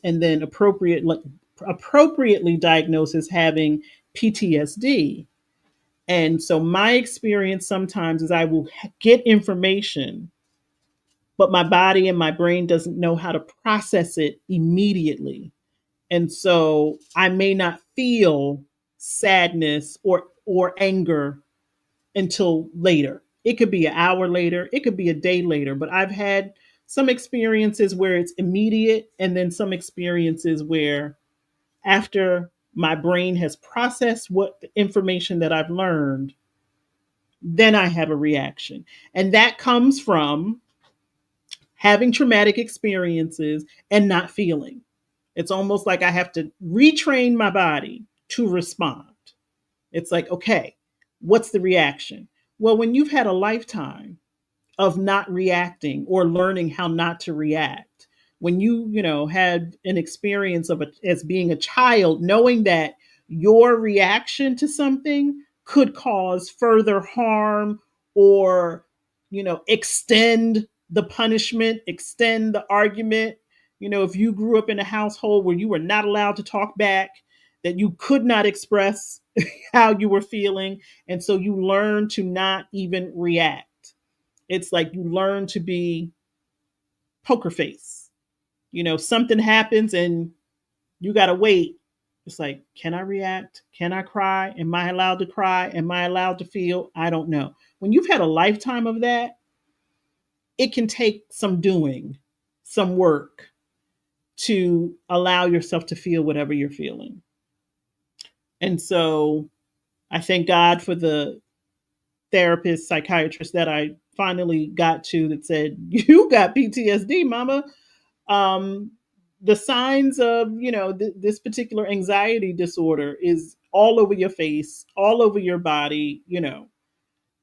and then appropriately diagnosed as having PTSD. And so my experience sometimes is I will get information, but my body and my brain doesn't know how to process it immediately. And so I may not feel sadness or anger until later. It could be an hour later, it could be a day later, but I've had some experiences where it's immediate, and then some experiences where after my brain has processed what the information that I've learned, then I have a reaction. And that comes from having traumatic experiences and not feeling. It's almost like I have to retrain my body to respond. It's like, okay, what's the reaction? Well, when you've had a lifetime of not reacting or learning how not to react, when you had an experience as being a child, knowing that your reaction to something could cause further harm, or extend the punishment, extend the argument. If you grew up in a household where you were not allowed to talk back, that you could not express how you were feeling, and so you learn to not even react. It's like you learn to be poker face. Something happens and you got to wait. It's like, can I react? Can I cry? Am I allowed to cry? Am I allowed to feel? I don't know. When you've had a lifetime of that, it can take some doing, some work to allow yourself to feel whatever you're feeling. And so I thank God for the therapist, psychiatrist that I finally got to that said, "You got PTSD, mama." Um, the signs of this particular anxiety disorder is all over your face, all over your body.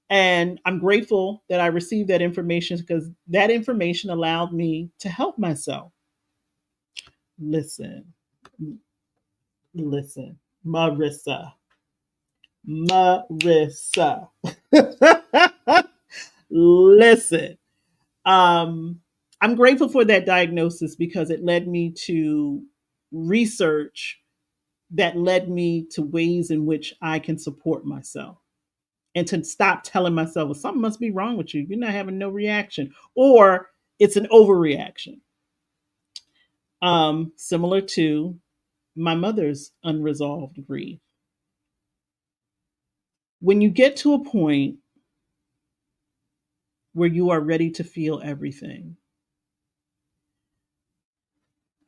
And I'm grateful that I received that information, because that information allowed me to help myself. Listen, listen, Marissa. Listen. Um, I'm grateful for that diagnosis because it led me to research that led me to ways in which I can support myself and to stop telling myself, well, something must be wrong with you. You're not having no reaction, or it's an overreaction. Similar to my mother's unresolved grief. When you get to a point where you are ready to feel everything,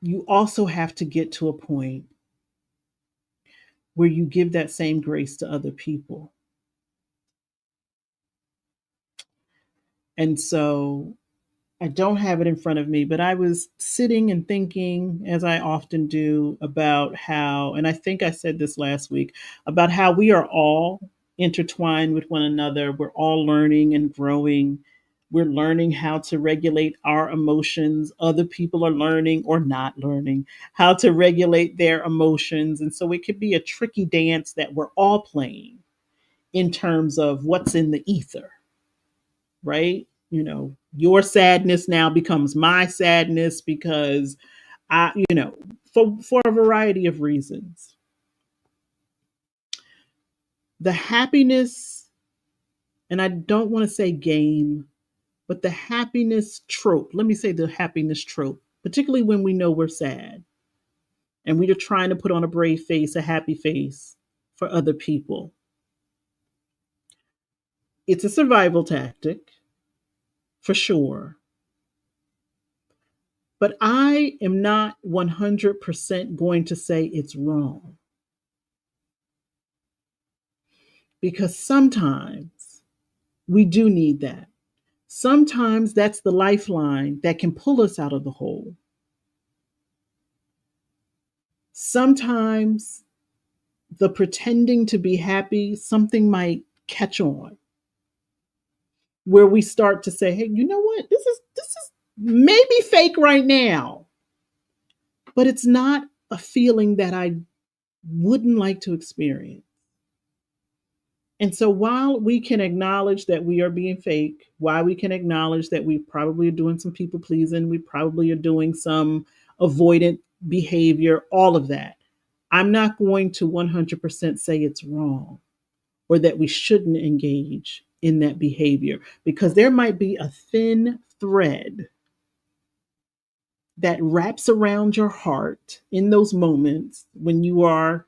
you also have to get to a point where you give that same grace to other people. And so I don't have it in front of me, but I was sitting and thinking, as I often do, about how, and I think I said this last week, about how we are all intertwined with one another. We're all learning and growing. We're learning how to regulate our emotions. Other people are learning or not learning how to regulate their emotions. And so it could be a tricky dance that we're all playing in terms of what's in the ether, right? Your sadness now becomes my sadness because for a variety of reasons. The happiness, and I don't want to say game, but the happiness trope. Let me say the happiness trope, particularly when we know we're sad and we are trying to put on a brave face, a happy face for other people. It's a survival tactic for sure. But I am not 100% going to say it's wrong because sometimes we do need that. Sometimes that's the lifeline that can pull us out of the hole. Sometimes the pretending to be happy, something might catch on where we start to say, hey, you know what? This is maybe fake right now, but it's not a feeling that I wouldn't like to experience. And so while we can acknowledge that we are being fake, while we can acknowledge that we probably are doing some people pleasing, we probably are doing some avoidant behavior, all of that, I'm not going to 100% say it's wrong or that we shouldn't engage in that behavior because there might be a thin thread that wraps around your heart in those moments when you are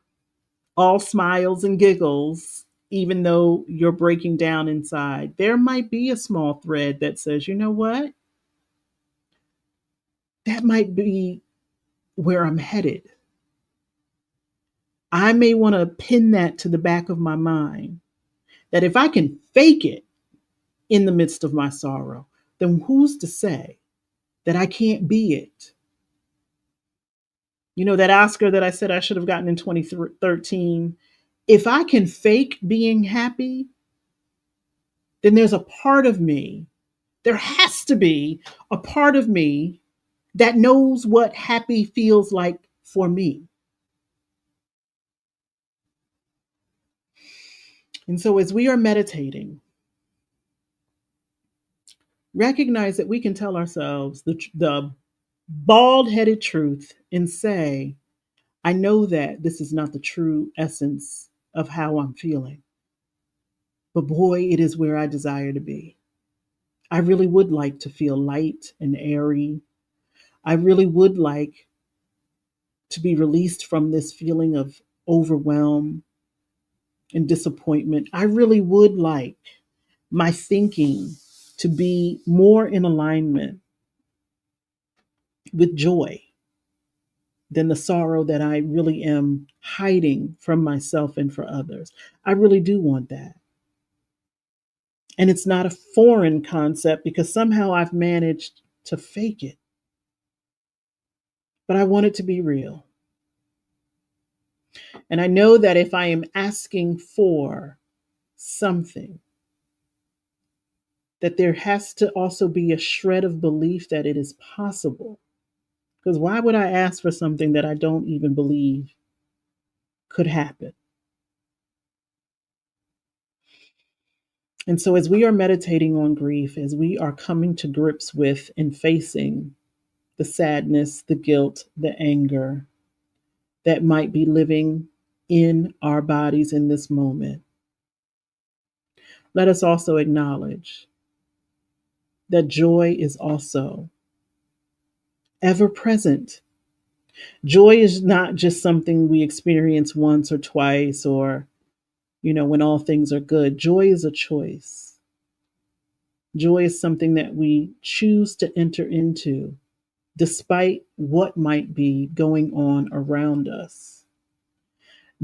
all smiles and giggles, even though you're breaking down inside. There might be a small thread that says, you know what? That might be where I'm headed. I may want to pin that to the back of my mind that if I can fake it in the midst of my sorrow, then who's to say that I can't be it? That Oscar that I said I should have gotten in 2013, if I can fake being happy, then there's a part of me, there has to be a part of me that knows what happy feels like for me. And so as we are meditating, recognize that we can tell ourselves the bald headed truth and say, I know that this is not the true essence of how I'm feeling, but boy, it is where I desire to be. I really would like to feel light and airy. I really would like to be released from this feeling of overwhelm and disappointment. I really would like my thinking to be more in alignment with joy than the sorrow that I really am hiding from myself and for others. I really do want that. And it's not a foreign concept because somehow I've managed to fake it. But I want it to be real. And I know that if I am asking for something, that there has to also be a shred of belief that it is possible. Because why would I ask for something that I don't even believe could happen? And so, as we are meditating on grief, as we are coming to grips with and facing the sadness, the guilt, the anger that might be living in our bodies in this moment, let us also acknowledge that joy is also ever present. Joy is not just something we experience once or twice or, when all things are good. Joy is a choice. Joy is something that we choose to enter into despite what might be going on around us.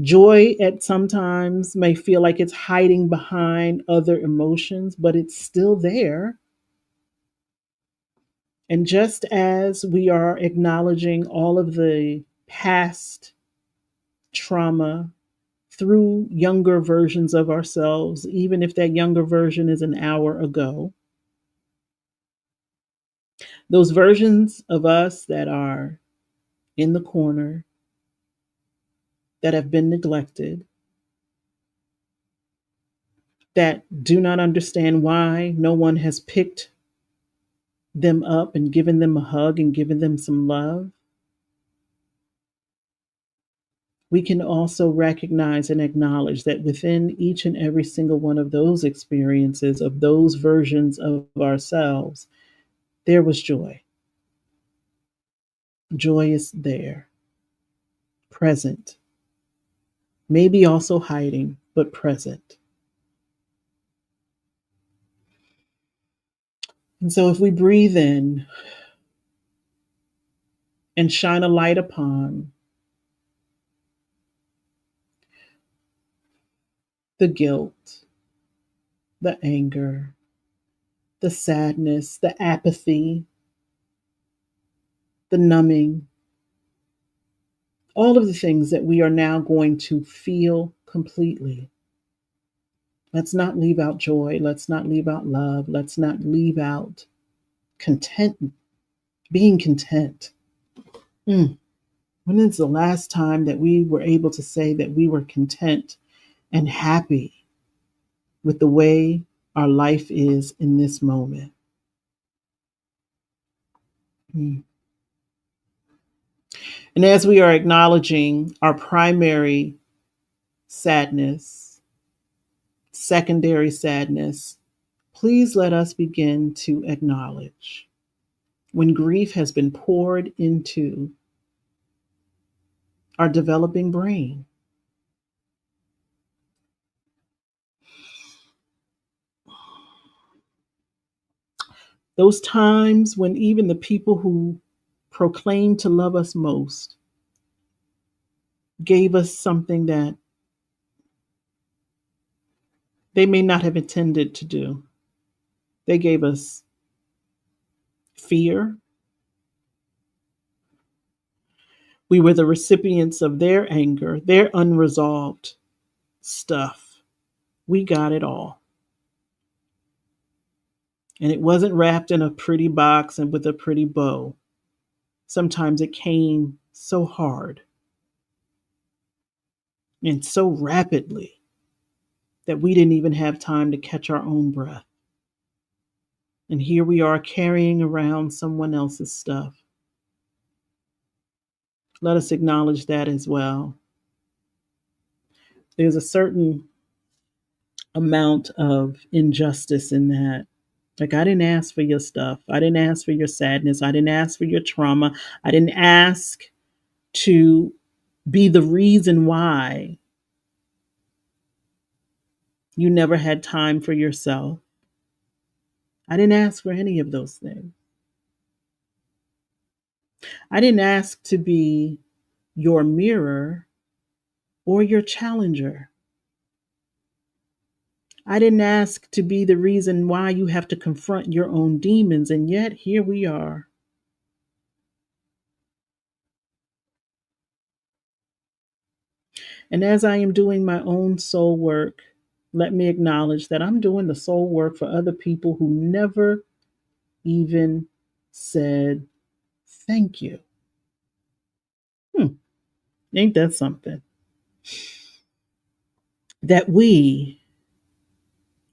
Joy at sometimes may feel like it's hiding behind other emotions, but it's still there. And just as we are acknowledging all of the past trauma through younger versions of ourselves, even if that younger version is an hour ago, those versions of us that are in the corner, that have been neglected, that do not understand why no one has picked them up and given them a hug and given them some love, we can also recognize and acknowledge that within each and every single one of those experiences, of those versions of ourselves, there was joy. Joy is there, present, maybe also hiding, but present. And so if we breathe in and shine a light upon the guilt, the anger, the sadness, the apathy, the numbing, all of the things that we are now going to feel completely. Let's not leave out joy. Let's not leave out love. Let's not leave out content, being content. Mm. When is the last time that we were able to say that we were content and happy with the way our life is in this moment? Mm. And as we are acknowledging our primary sadness, secondary sadness, please let us begin to acknowledge when grief has been poured into our developing brain. Those times when even the people who proclaim to love us most gave us something that they may not have intended to do. They gave us fear. We were the recipients of their anger, their unresolved stuff. We got it all. And it wasn't wrapped in a pretty box and with a pretty bow. Sometimes it came so hard and so rapidly that we didn't even have time to catch our own breath. And here we are carrying around someone else's stuff. Let us acknowledge that as well. There's a certain amount of injustice in that. Like, I didn't ask for your stuff. I didn't ask for your sadness. I didn't ask for your trauma. I didn't ask to be the reason why you never had time for yourself. I didn't ask for any of those things. I didn't ask to be your mirror or your challenger. I didn't ask to be the reason why you have to confront your own demons, and yet here we are. And as I am doing my own soul work, let me acknowledge that I'm doing the soul work for other people who never even said thank you. Ain't that something? That we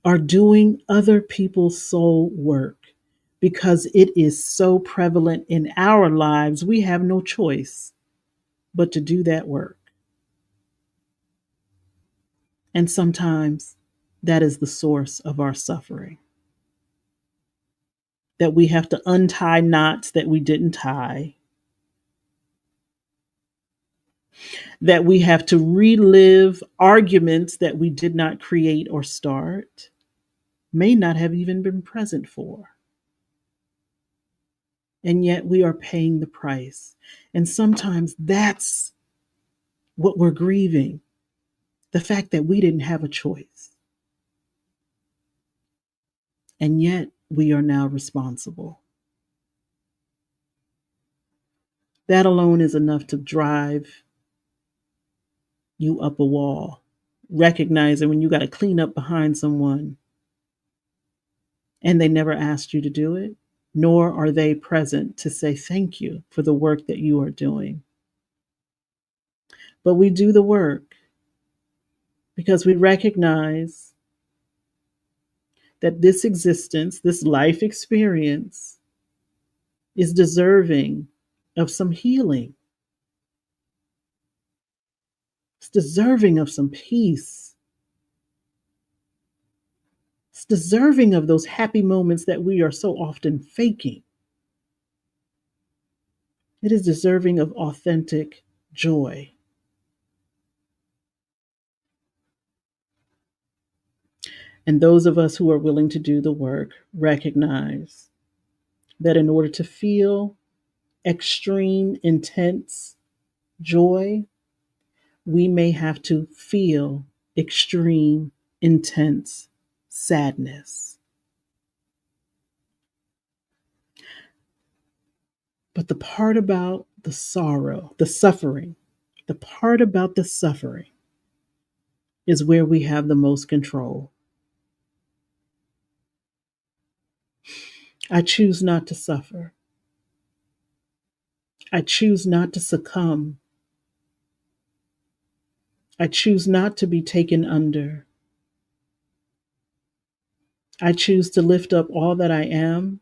are doing other people's soul work because it is so prevalent in our lives. We have no choice but to do that work. And sometimes that is the source of our suffering. That we have to untie knots that we didn't tie, that we have to relive arguments that we did not create or start, may not have even been present for. And yet we are paying the price. And sometimes that's what we're grieving, the fact that we didn't have a choice. And yet we are now responsible. That alone is enough to drive you up a wall. Recognizing when you got to clean up behind someone and they never asked you to do it, nor are they present to say thank you for the work that you are doing. But we do the work because we recognize that this existence, this life experience, is deserving of some healing. It's deserving of some peace. It's deserving of those happy moments that we are so often faking. It is deserving of authentic joy. And those of us who are willing to do the work recognize that in order to feel extreme, intense joy, we may have to feel extreme, intense sadness. But the part about the sorrow, the suffering, the part about the suffering is where we have the most control. I choose not to suffer. I choose not to succumb. I choose not to be taken under. I choose to lift up all that I am.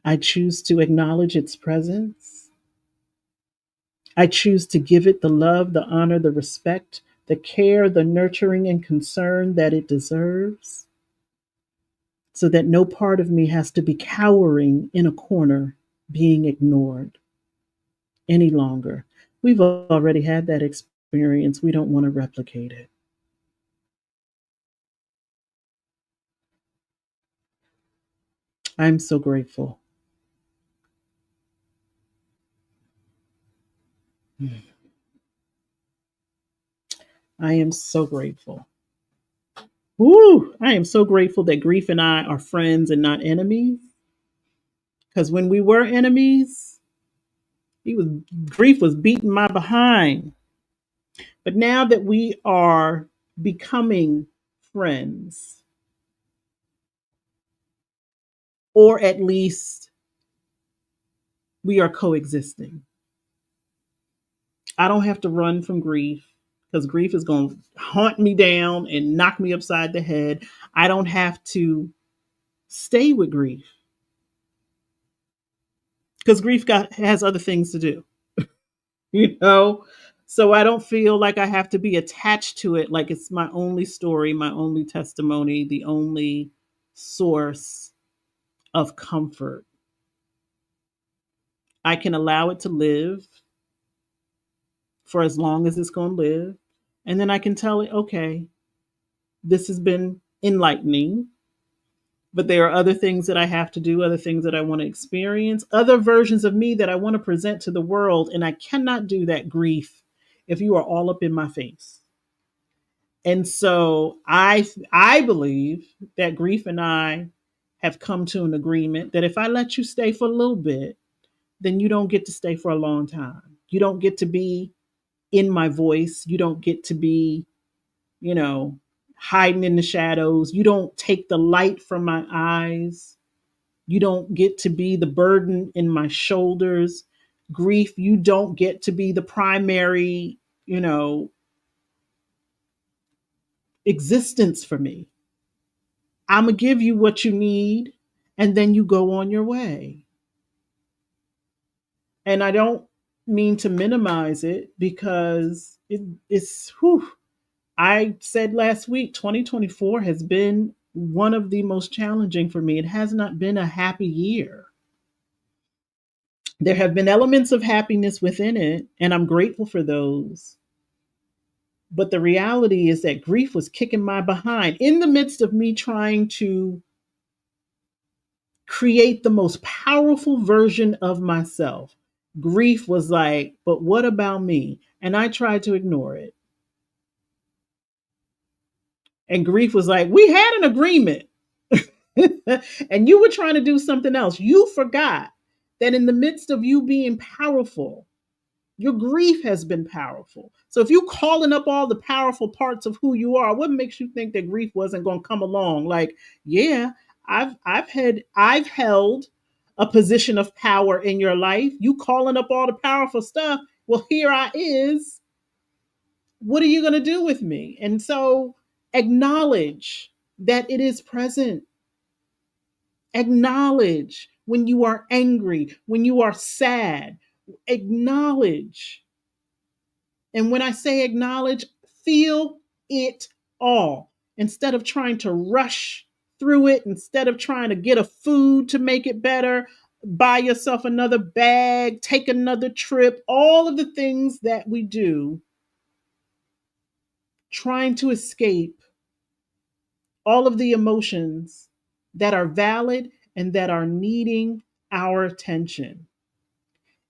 I choose to acknowledge its presence. I choose to give it the love, the honor, the respect, the care, the nurturing, and concern that it deserves, so that no part of me has to be cowering in a corner, being ignored any longer. We've already had that experience. We don't want to replicate it. I'm so grateful. I am so grateful. Woo! I am so grateful that grief and I are friends and not enemies. Because when we were enemies, he was grief was beating my behind. But now that we are becoming friends, or at least we are coexisting, I don't have to run from grief because grief is going to haunt me down and knock me upside the head. I don't have to stay with grief because has other things to do, you know? So I don't feel like I have to be attached to it like it's my only story, my only testimony, the only source of comfort. I can allow it to live for as long as it's going to live. And then I can tell it, okay, this has been enlightening, but there are other things that I have to do, other things that I want to experience, other versions of me that I want to present to the world. And I cannot do that grief if you are all up in my face. And so I believe that grief and I have come to an agreement that if I let you stay for a little bit, then you don't get to stay for a long time. You don't get to be in my voice. You don't get to be, you know, hiding in the shadows. You don't take the light from my eyes. You don't get to be the burden in my shoulders. Grief, you don't get to be the primary, you know, existence for me. I'm going to give you what you need, and then you go on your way. And I don't mean to minimize it because it's, whew, I said last week, 2024 has been one of the most challenging for me. It has not been a happy year. There have been elements of happiness within it, and I'm grateful for those. But the reality is that grief was kicking my behind in the midst of me trying to create the most powerful version of myself. Grief was like, but what about me? And I tried to ignore it. And grief was like, we had an agreement. And you were trying to do something else. You forgot that in the midst of you being powerful, your grief has been powerful. So if you calling up all the powerful parts of who you are, what makes you think that grief wasn't going to come along? Like, yeah, I've held a position of power in your life. You calling up all the powerful stuff. Well, here I is. What are you going to do with me? And so acknowledge that it is present. Acknowledge when you are angry, when you are sad. Acknowledge. And when I say acknowledge, feel it all. Instead of trying to rush through it, instead of trying to get a food to make it better, buy yourself another bag, take another trip, all of the things that we do, trying to escape all of the emotions that are valid and that are needing our attention.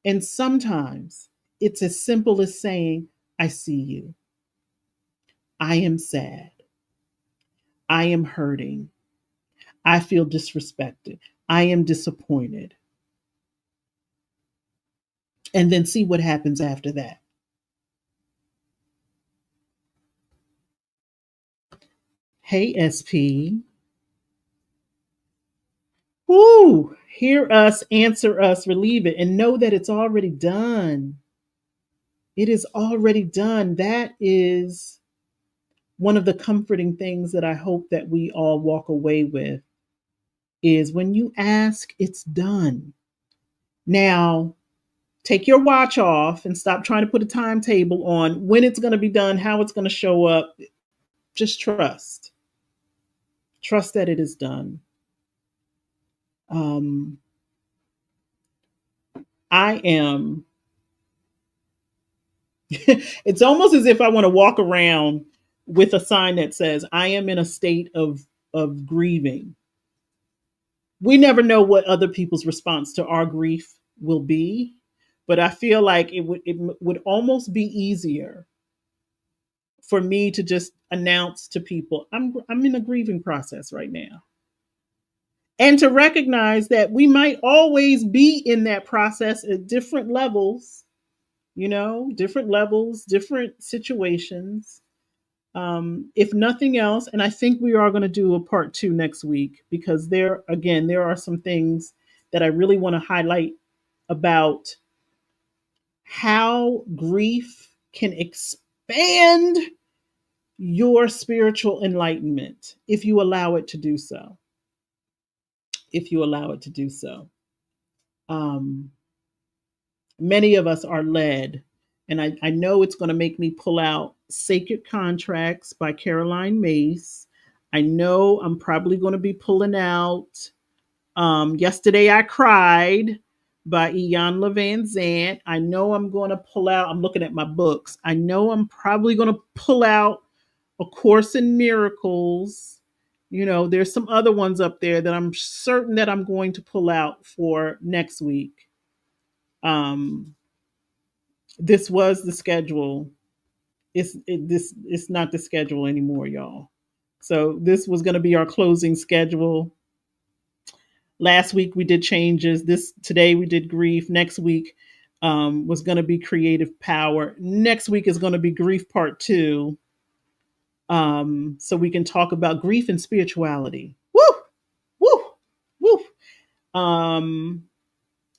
And sometimes it's as simple as saying, I see you. I am sad. I am hurting. I feel disrespected. I am disappointed. And then see what happens after that. Hey, SP. Woo! Hear us, answer us, relieve it, and know that it's already done. It is already done. That is one of the comforting things that I hope that we all walk away with is when you ask, it's done. Now, take your watch off and stop trying to put a timetable on when it's going to be done, how it's going to show up. Just trust. Trust that it is done. Um, I am, it's almost as if I want to walk around with a sign that says, I am in a state of grieving. We never know what other people's response to our grief will be, but I feel like it would almost be easier for me to just announce to people, I'm in a grieving process right now. And to recognize that we might always be in that process at different levels, different levels, different situations. If nothing else, and I think we are going to do a part 2 next week because there are some things that I really want to highlight about how grief can expand your spiritual enlightenment if you allow it to do so. If you allow it to do so. Um, Many of us are led, and I know it's going to make me pull out Sacred Contracts by Caroline Mace. I know I'm probably going to be pulling out Yesterday I Cried by Iyanla Van Zant. I know I'm going to pull out, I'm looking at my books. I know I'm probably going to pull out A Course in Miracles. There's some other ones up there that I'm certain that I'm going to pull out for next week. Um, this was the schedule. It's not the schedule anymore, y'all. So this was going to be our closing schedule. Last week we did changes. Today we did grief. Next week was going to be creative power. Next week is going to be grief part 2. So we can talk about grief and spirituality. Woo, woo, woo.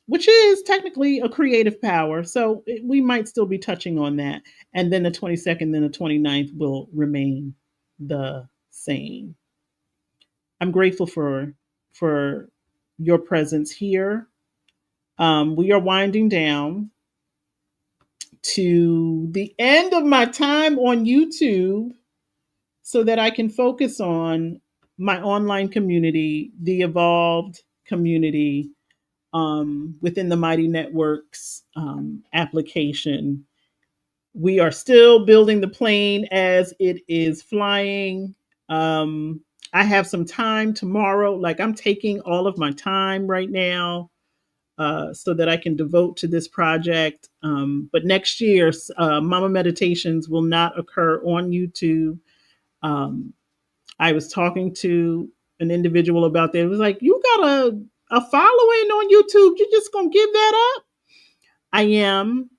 Which is technically a creative power. So we might still be touching on that. And then the 22nd, then the 29th will remain. the same. I'm grateful for your presence here. We are winding down to the end of my time on YouTube so that I can focus on my online community, the evolved community within the Mighty Networks application. We are still building the plane as it is flying. Um, I have some time tomorrow. Like I'm taking all of my time right now so that I can devote to this project. But next year, Mama Meditations will not occur on YouTube. Um, I was talking to an individual about that. It was like, you got a following on YouTube. You're just going to give that up? I am.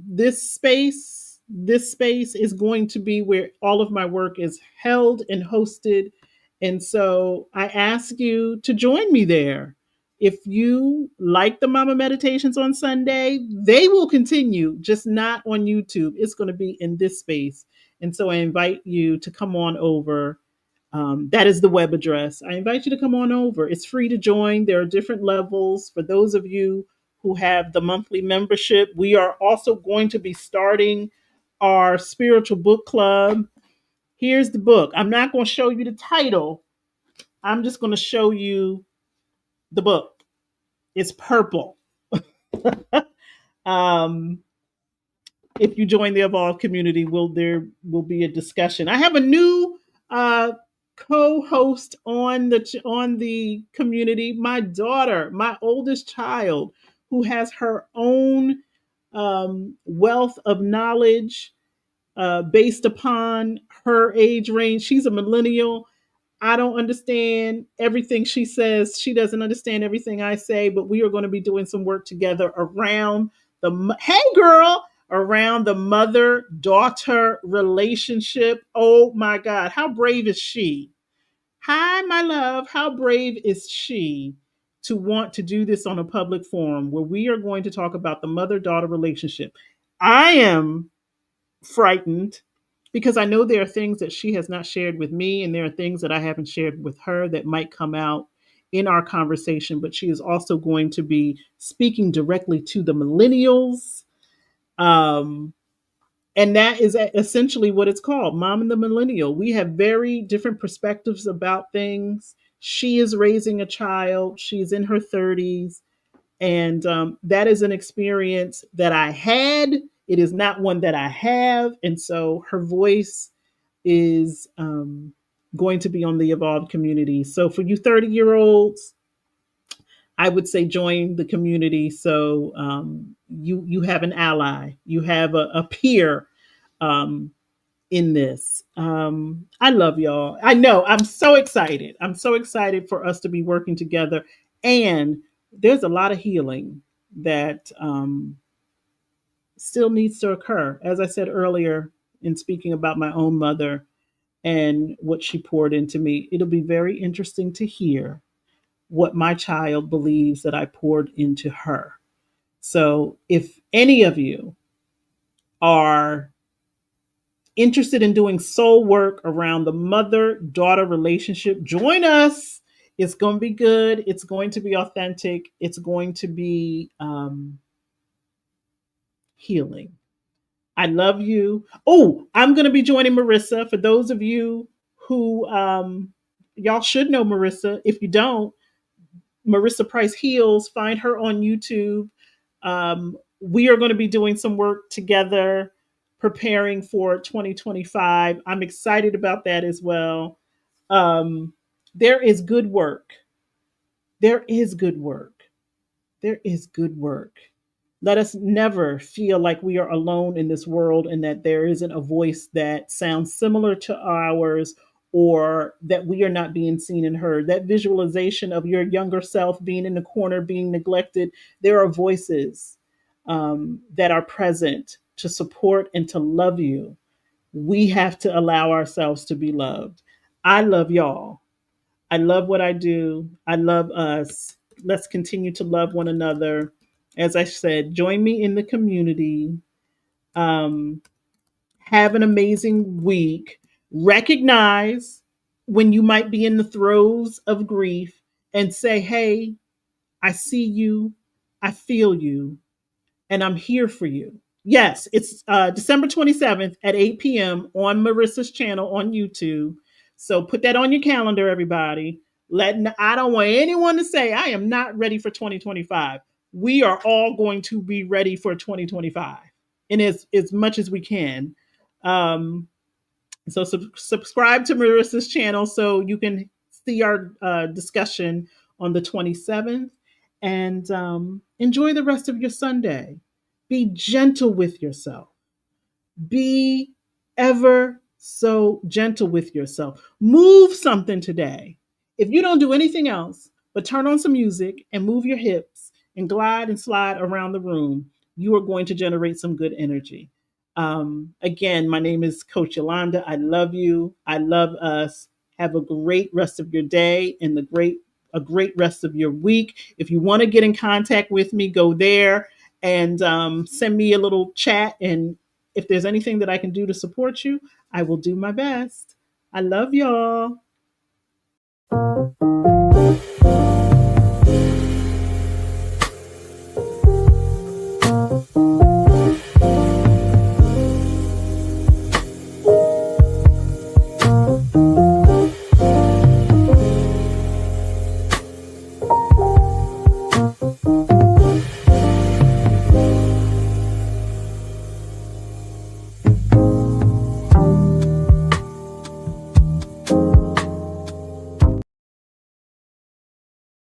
This space is going to be where all of my work is held and hosted, and so I ask you to join me there. If you like the Mama Meditations on Sunday, they will continue, just not on YouTube. It's going to be in this space, and so I invite you to come on over. That is the web address. I invite you to come on over. It's free to join. There are different levels for those of you who have the monthly membership. We are also going to be starting our spiritual book club. Here's the book. I'm not going to show you the title. I'm just going to show you the book. It's purple. um, if you join the Evolve community, there will be a discussion. I have a new uh, co-host on the community. My daughter, my oldest child, who has her own wealth of knowledge based upon her age range. She's a millennial. I don't understand everything she says. She doesn't understand everything I say, but we are going to be doing some work together around hey girl, around the mother daughter relationship. Oh my God, how brave is she? Hi, my love. How brave is she to want to do this on a public forum where we are going to talk about the mother daughter relationship? I am frightened because I know there are things that she has not shared with me, and there are things that I haven't shared with her that might come out in our conversation. But she is also going to be speaking directly to the millennials. Um, and that is essentially what it's called, Mom and the Millennial. We have very different perspectives about things. She is raising a child, she's in her 30s. And that is an experience that I had. It is not one that I have. And so her voice is going to be on the Evolved community. So for you 30-year-olds, I would say join the community. So you have an ally, you have a peer um, in this. I love y'all. I know I'm so excited. I'm so excited for us to be working together. And there's a lot of healing that still needs to occur. As I said earlier in speaking about my own mother and what she poured into me, it'll be very interesting to hear what my child believes that I poured into her. So if any of you are interested in doing soul work around the mother daughter relationship, join us. It's going to be good. It's going to be authentic. It's going to be healing. I love you. Oh, I'm going to be joining Marissa. For those of you who, y'all should know Marissa. If you don't, Marissa Price Heals, find her on YouTube. We are going to be doing some work together preparing for 2025. I'm excited about that as well. There is good work. There is good work. There is good work. Let us never feel like we are alone in this world and that there isn't a voice that sounds similar to ours, or that we are not being seen and heard. That visualization of your younger self being in the corner, being neglected, there are voices that are present to support and to love you. We have to allow ourselves to be loved. I love y'all. I love what I do. I love us. Let's continue to love one another. As I said, join me in the community. Um, have an amazing week. Recognize when you might be in the throes of grief and say, hey, I see you, I feel you, and I'm here for you. Yes, it's December 27th at 8 p.m. on Marissa's channel on YouTube. So put that on your calendar, everybody. I don't want anyone to say I am not ready for 2025. We are all going to be ready for 2025, and as much as we can. Um, so subscribe to Marissa's channel so you can see our discussion on the 27th, and enjoy the rest of your Sunday. Be gentle with yourself. Be ever so gentle with yourself. Move something today. If you don't do anything else but turn on some music and move your hips and glide and slide around the room, you are going to generate some good energy. Again, my name is Coach Yolanda. I love you. I love us. Have a great rest of your day and a great rest of your week. If you want to get in contact with me, go there and send me a little chat, and if there's anything that I can do to support you, I will do my best. I love y'all.